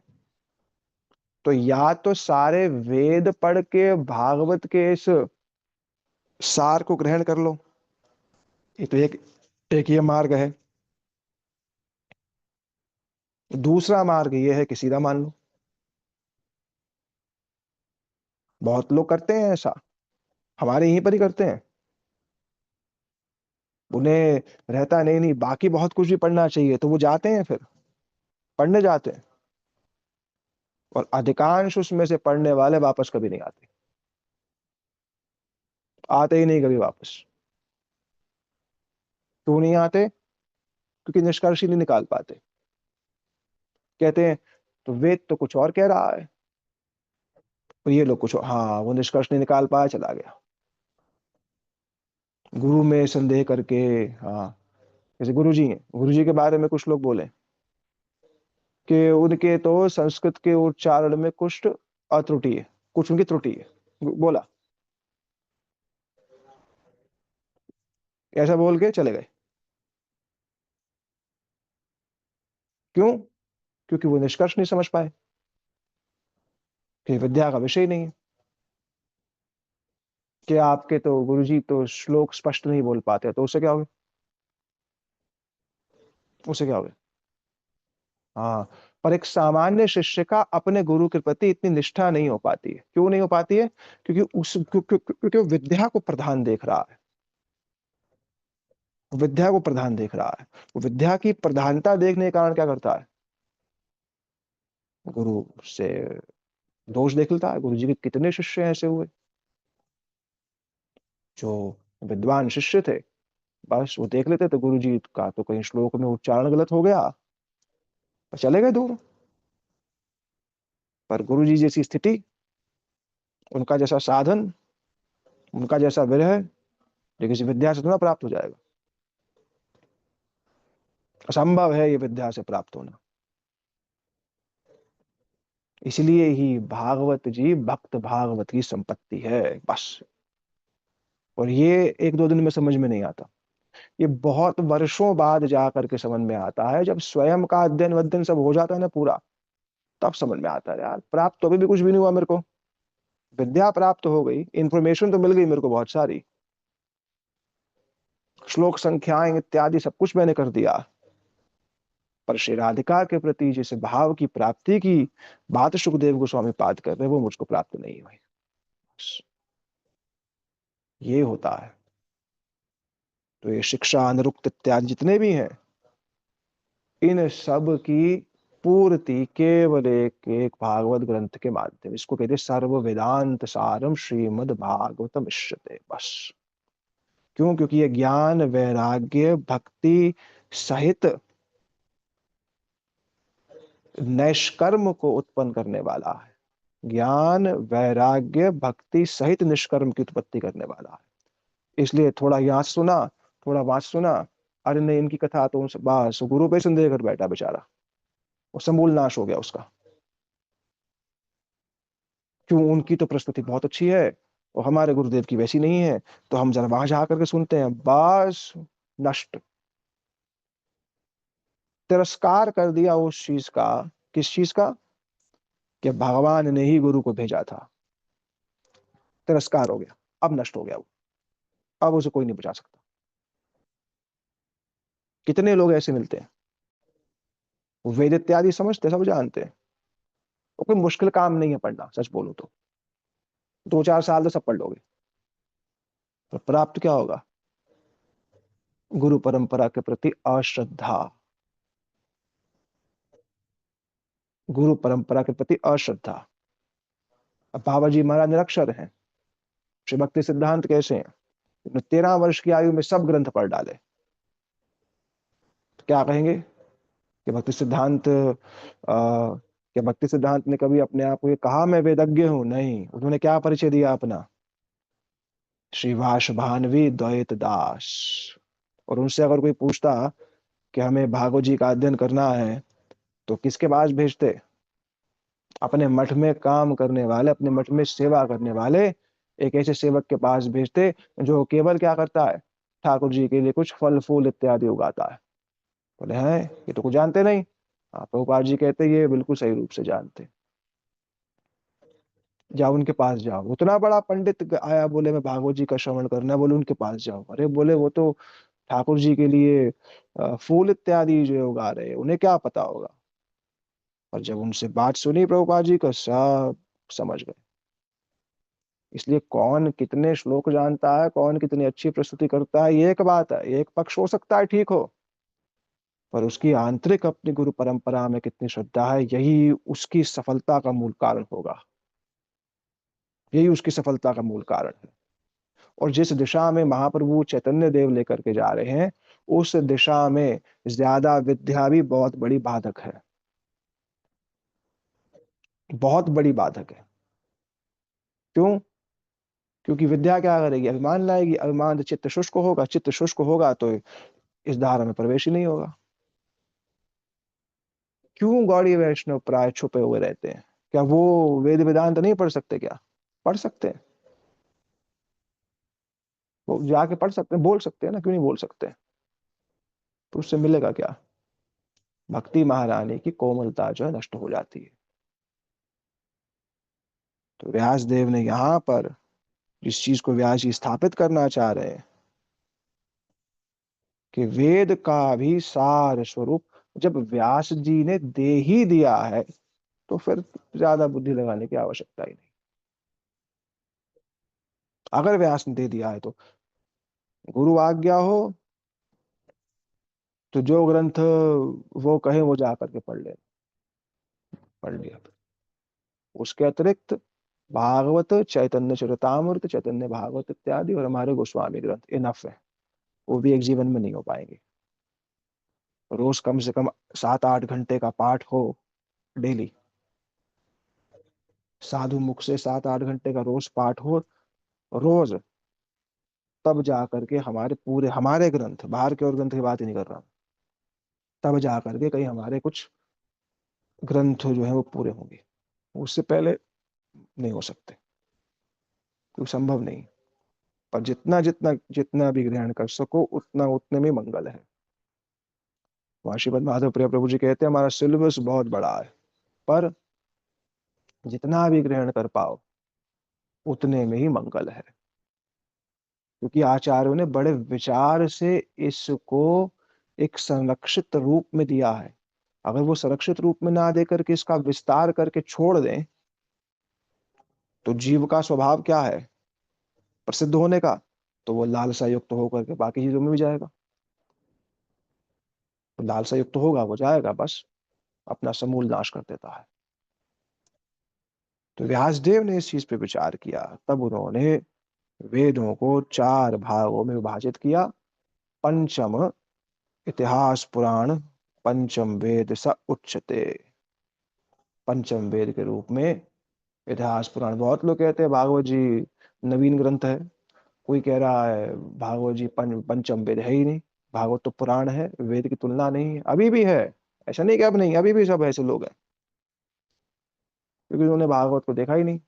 तो या तो सारे वेद पढ़ के भागवत के इस सार को ग्रहण कर लो, ये तो एक ये मार्ग है। दूसरा मार्ग ये है कि सीधा मान लो। बहुत लोग करते हैं ऐसा, हमारे यहीं पर ही करते हैं। उन्हें रहता नहीं नहीं बाकी बहुत कुछ भी पढ़ना चाहिए, तो वो जाते हैं, फिर पढ़ने जाते हैं, और अधिकांश उसमें से पढ़ने वाले वापस कभी नहीं आते, आते ही नहीं कभी वापस। क्यों नहीं आते? क्योंकि निष्कर्ष ही नहीं निकाल पाते। कहते हैं तो वेद तो कुछ और कह रहा है, तो ये लोग कुछ हाँ, वो निष्कर्ष नहीं निकाल पाया, चला गया गुरु में संदेह करके। हाँ, जैसे गुरु जी हैं, गुरु जी के बारे में कुछ लोग बोले कि उनके तो संस्कृत के उच्चारण में कुछ अत्रुटि है, कुछ उनकी त्रुटि है, बोला, ऐसा बोल के चले गए। क्यों? क्योंकि वो निष्कर्ष नहीं समझ पाए कि विद्या का विषय नहीं है। कि आपके तो गुरुजी तो श्लोक स्पष्ट नहीं बोल पाते, तो उससे क्या हो गया? उससे क्या हो गया? हाँ, पर एक सामान्य शिष्य का अपने गुरु के प्रति इतनी निष्ठा नहीं हो पाती है। क्यों नहीं हो पाती है? क्योंकि वो विद्या को प्रधान देख रहा है, विद्या को प्रधान देख रहा है। वो विद्या की प्रधानता देखने के कारण क्या करता है, गुरु से दोष देख लेता है। गुरु जी के कितने शिष्य ऐसे हुए जो विद्वान शिष्य थे, बस वो देख लेते तो गुरु जी का तो कहीं श्लोक में उच्चारण गलत हो गया, और चले गए दूर। पर गुरु जी जैसी स्थिति, उनका जैसा साधन, उनका जैसा विरह, ये किसी विद्या से थोड़ा प्राप्त हो जाएगा। असंभव है ये विद्या से प्राप्त होना। इसलिए ही भागवत जी भक्त भागवत की संपत्ति है, बस। और ये एक दो दिन में समझ में नहीं आता, ये बहुत वर्षों बाद जा करके समझ में आता है। जब स्वयं का अध्ययन वध्ययन सब हो जाता है ना पूरा, तब समझ में आता है यार, प्राप्त तो अभी भी कुछ भी नहीं हुआ मेरे को। विद्या प्राप्त हो गई, इंफॉर्मेशन तो मिल गई मेरे को बहुत सारी, श्लोक संख्याएं इत्यादि सब कुछ मैंने कर दिया, पर श्री राधिका के प्रति जिस भाव की प्राप्ति की बात सुखदेव गोस्वामी पाद कर रहे, वो मुझको प्राप्त नहीं हुई। ये होता है। तो ये शिक्षा अनुरुक्त इत्यादि जितने भी हैं, इन सब की पूर्ति केवल एक एक भागवत ग्रंथ के माध्यम, इसको कहते हैं सर्व वेदांत सारम श्रीमद् भागवतम इष्यते, बस। क्यों? क्योंकि ये ज्ञान वैराग्य भक्ति सहित नैष्कर्म को उत्पन्न करने वाला है। ज्ञान वैराग्य भक्ति सहित निष्कर्म की उत्पत्ति करने वाला है। इसलिए थोड़ा यहाँ से सुना, थोड़ा वहां से सुना, अरे नहीं इनकी कथा तो बस गुरु पे संदेह कर बैठा बेचारा, वो समूल नाश हो गया उसका। क्यों? उनकी तो प्रस्तुति बहुत अच्छी है और हमारे गुरुदेव की वैसी नहीं है, तो हम जरा वहां जा करके सुनते हैं, बस नष्ट। तिरस्कार कर दिया उस चीज का। किस चीज का? कि भगवान ने ही गुरु को भेजा था। तिरस्कार हो गया, अब नष्ट हो गया वो, अब उसे कोई नहीं बचा सकता। कितने लोग ऐसे मिलते हैं, वो वेद इत्यादि समझते, सब जानते हैं, वो कोई मुश्किल काम नहीं है पढ़ना, सच बोलूं तो 2-4 साल तो सब पढ़ लोगे। पर प्राप्त क्या होगा? गुरु परंपरा के प्रति अश्रद्धा, गुरु परंपरा के प्रति अश्रद्धा। अब बाबा जी महाराज निरक्षर हैं, श्री भक्ति सिद्धांत कैसे हैं? उन्होंने 13 वर्ष की आयु में सब ग्रंथ पढ़ डाले, तो क्या कहेंगे? कि भक्ति सिद्धांत क्या भक्ति सिद्धांत ने कभी अपने आप को ये कहा मैं वेदज्ञ हूं? नहीं, उन्होंने क्या परिचय दिया अपना? श्रीवास भानवी द्वैत दास। और उनसे अगर कोई पूछता कि हमें भागवत जी का अध्ययन करना है, तो किसके पास भेजते? अपने मठ में काम करने वाले, अपने मठ में सेवा करने वाले एक ऐसे सेवक के पास भेजते जो केवल क्या करता है? ठाकुर जी के लिए कुछ फल फूल इत्यादि उगाता है। बोले हैं, ये तो कुछ जानते नहीं। हाँ, प्रभुपाद जी कहते ये बिल्कुल सही रूप से जानते। जाओ उनके पास जाओ। उतना बड़ा पंडित आया, बोले मैं भागवत जी का श्रवण करना है, बोले उनके पास जाओ। अरे बोले वो तो ठाकुर जी के लिए फूल इत्यादि जो उगा रहे हैं, उन्हें क्या पता होगा? और जब उनसे बात सुनी प्रभुपाद जी को, सब समझ गए। इसलिए कौन कितने श्लोक जानता है, कौन कितनी अच्छी प्रस्तुति करता है, ये एक बात है, ये एक पक्ष हो सकता है, ठीक हो। पर उसकी आंतरिक अपनी गुरु परंपरा में कितनी श्रद्धा है, यही उसकी सफलता का मूल कारण होगा। यही उसकी सफलता का मूल कारण है। और जिस दिशा में महाप्रभु चैतन्य देव लेकर के जा रहे हैं, उस दिशा में ज्यादा विद्या भी बहुत बड़ी बाधक है। बहुत बड़ी बाधक है। क्यों? क्योंकि विद्या क्या करेगी? अभिमान लाएगी। अभिमान से चित्त शुष्क होगा, चित्त शुष्क होगा तो इस धारा में प्रवेश ही नहीं होगा। क्यों गौड़ी वैष्णव प्राय छुपे हुए रहते हैं? क्या वो वेद वेदांत नहीं पढ़ सकते क्या? पढ़ सकते हैं। वो जाके पढ़ सकते हैं, बोल सकते हैं ना, क्यों नहीं बोल सकते? तो उससे मिलेगा क्या? भक्ति महारानी की कोमलता जो है नष्ट हो जाती है। तो व्यास देव ने यहाँ पर जिस चीज को व्यास जी स्थापित करना चाह रहे हैं कि वेद का भी सार स्वरूप जब व्यास जी ने दे ही दिया है, तो फिर ज्यादा बुद्धि लगाने की आवश्यकता ही नहीं। अगर व्यास ने दे दिया है तो गुरु आज्ञा हो तो जो ग्रंथ वो कहे वो जा करके पढ़ ले। पढ़ लिया। उसके अतिरिक्त भागवत, चैतन्य चरितामृत, चैतन्य भागवत इत्यादि और हमारे गोस्वामी ग्रंथ इनफ है। वो भी एक जीवन में नहीं हो पाएंगे। रोज कम से कम 7-8 घंटे का पाठ हो डेली। साधु मुख से 7-8 घंटे का रोज पाठ हो रोज। तब जा करके हमारे पूरे, हमारे ग्रंथ, बाहर के और ग्रंथ की बात ही नहीं कर रहा हूं, तब जा करके कहीं हमारे कुछ ग्रंथ जो है वो पूरे होंगे। उससे पहले नहीं हो सकते, क्योंकि संभव नहीं। पर जितना जितना जितना भी ग्रहण कर सको उतना उतने में मंगल है। वहां श्रीमद माधव प्रिय प्रभु जी कहते हैं हमारा सिलेबस बहुत बड़ा है, पर जितना भी ग्रहण कर पाओ उतने में ही मंगल है। क्योंकि आचार्यों ने बड़े विचार से इसको एक संरक्षित रूप में दिया है। अगर वो संरक्षित रूप में ना दे करके इसका विस्तार करके छोड़ दें, तो जीव का स्वभाव क्या है? प्रसिद्ध होने का। तो वो लालसा युक्त होकर के बाकी चीजों में भी जाएगा। तो लालसा युक्त होगा, वो जाएगा, बस अपना समूल नाश कर देता है। तो व्यासदेव ने इस चीज पे विचार किया, तब उन्होंने वेदों को 4 भागों में विभाजित किया। पंचम इतिहास पुराण पंचम वेद स उच्चते। पंचम वेद के रूप में इतिहास पुराण। बहुत लोग कहते हैं भागवत जी नवीन ग्रंथ है। कोई कह रहा है भागवत जी पंचम वेद है ही नहीं, भागवत तो पुराण है, वेद की तुलना नहीं है। अभी भी है, ऐसा नहीं कि अब नहीं, अभी भी सब ऐसे लोग हैं, क्योंकि उन्होंने भागवत को देखा ही नहीं।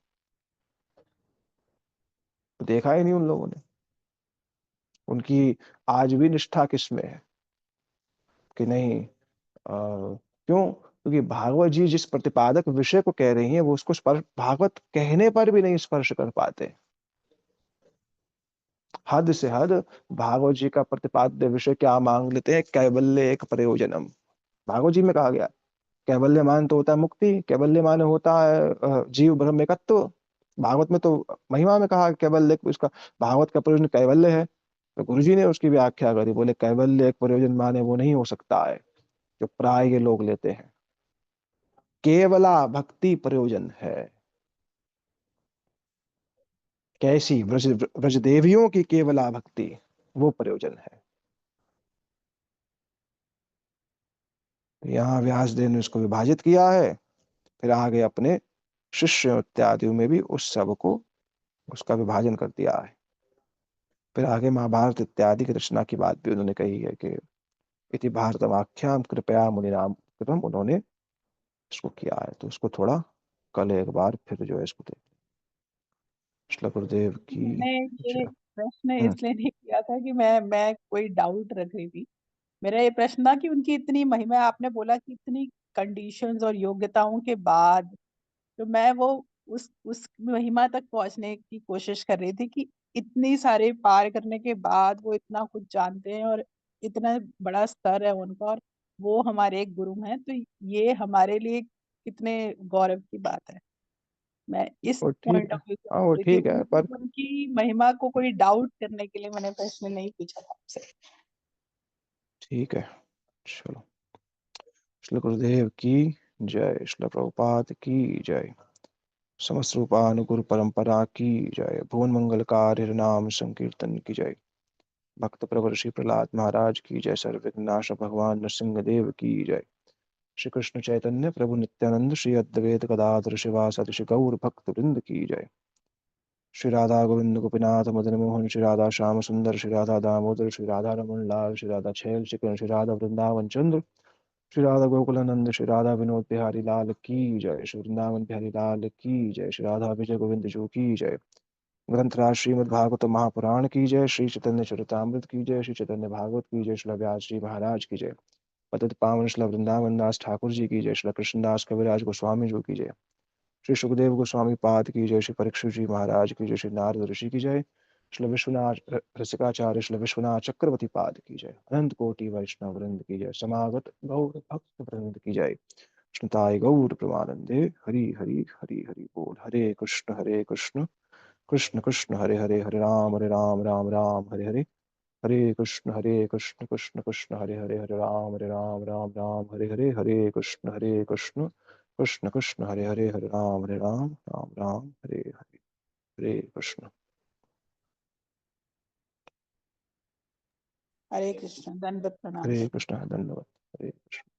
देखा ही नहीं उन लोगों ने। उनकी आज भी निष्ठा किसमें है कि नहीं, क्यों? क्योंकि भागवत जी जिस प्रतिपादक विषय को कह रही हैं वो उसको स्पर्श, भागवत कहने पर भी नहीं स्पर्श कर पाते। हद से हद भागवत जी का प्रतिपाद्य विषय क्या मांग लेते हैं? कैवल्य एक प्रयोजनम। भागवत जी में कहा गया कैवल्य मान तो होता है मुक्ति, कैवल्य मान होता है जीव ब्रह्म एकत्व। भागवत में तो महिमा में कहा कैवल्य उसका, भागवत का प्रयोजन कैवल्य है। तो गुरु जी ने उसकी व्याख्या करी, बोले कैवल्य एक प्रयोजन माने वो नहीं हो सकता है जो प्राय ये लोग लेते हैं। केवला भक्ति प्रयोजन है। कैसी? व्रज व्रज देवियों की केवला भक्ति, वो प्रयोजन है। यहाँ व्यासदेव ने इसको विभाजित किया है, फिर आगे अपने शिष्य इत्यादि में भी उस सब को उसका विभाजन कर दिया है। फिर आगे महाभारत इत्यादि की रचना की बात भी उन्होंने कही है कि इति भारतमाख्याम कृपया मुनिनाम कृतम, उन्होंने इसको किया है। तो उसको थोड़ा कल एक बार फिर जो है इसको देख, श्रील गुरुदेव की मैंने ये जय। प्रश्न हम्म। इसलिए नहीं किया था कि मैं कोई डाउट रख रही थी। मेरा ये प्रश्न था कि उनकी इतनी महिमा, आपने बोला कि इतनी कंडीशंस और योग्यताओं के बाद, तो मैं वो उस महिमा तक पहुंचने की कोशिश कर रही थी कि इतनी सारे पार करने के बाद वो इतना कुछ जानते हैं और इतना बड़ा स्तर है उनका, और वो हमारे एक गुरु हैं, तो ये हमारे लिए कितने गौरव की बात है। मैं इस वो ठीक पॉइंट है। ऑफ व्यू से हाँ बोल वो रही थी, ठीक है, पर उनकी महिमा को कोई डाउट करने के लिए मैंने प्रश्न नहीं पूछा था आपसे। ठीक है। चलो, श्री गुरुदेव की जय, श्री प्रभुपाद की जय, समस्त रूपानुगुरु परंपरा की जय, भुवन मंगलकार नाम संकीर्तन की जय, भक्त प्रवर श्री प्रहलाद महाराज की जय, सर्व विघ्नाश भगवान नरसिंह देव की जय, श्री कृष्ण चैतन्य प्रभु नित्यानंद श्री अद्वैत गदाधर शिवासादि श्री गौर भक्त वृंद की जय, श्री राधा गोविंद गोपीनाथ मदन मोहन, श्री राधा श्याम सुंदर, श्री राधा दामोदर, श्री राधा रमन लाल, श्री राधा छैल चिकन, श्री राधा वृंदावन चंद्र, श्री राधा गोकुलानंद, श्री राधा विनोद बिहारी लाल की जय, श्री वृंदावन बिहारी लाल की जय, श्री राधा विजय गोविंद जू की जय, ग्रंथराज श्रीमद् भागवत महापुराण की जय, श्री चैतन्य चरितामृत की जय, श्री चैतन्य भागवत की जय, श्री व्यास जी महाराज की जय, पतित पावन श्री वृंदावन दास ठाकुर जी की जय, श्री कृष्णदास कविराज गोस्वामी जी की जय, श्री सुखदेव गोस्वामी पाद की जय, श्री परीक्षित जी महाराज की जय, श्री नारद ऋषि की जय, श्री विश्वनाथ रसिकाचार्य श्री विश्वनाथ चक्रवर्ती पाद की जय, अनंत कोटि वैष्णव वृंद की जय, समागत गौर भक्त वृंद की जय, कृष्णताय गौर प्रमानंदे, हरि हरि हरि हरि बोल, हरे कृष्ण कृष्ण कृष्ण हरे हरे, हरे राम राम राम हरे हरे, हरे कृष्ण कृष्ण कृष्ण हरे राम राम राम हरे हरे, हरे कृष्ण कृष्ण कृष्ण हरे राम राम राम हरे हरे, हरे कृष्ण। हरे कृष्ण, दंडवत प्रणाम। हरे कृष्ण, धन्यवाद। हरे कृष्ण।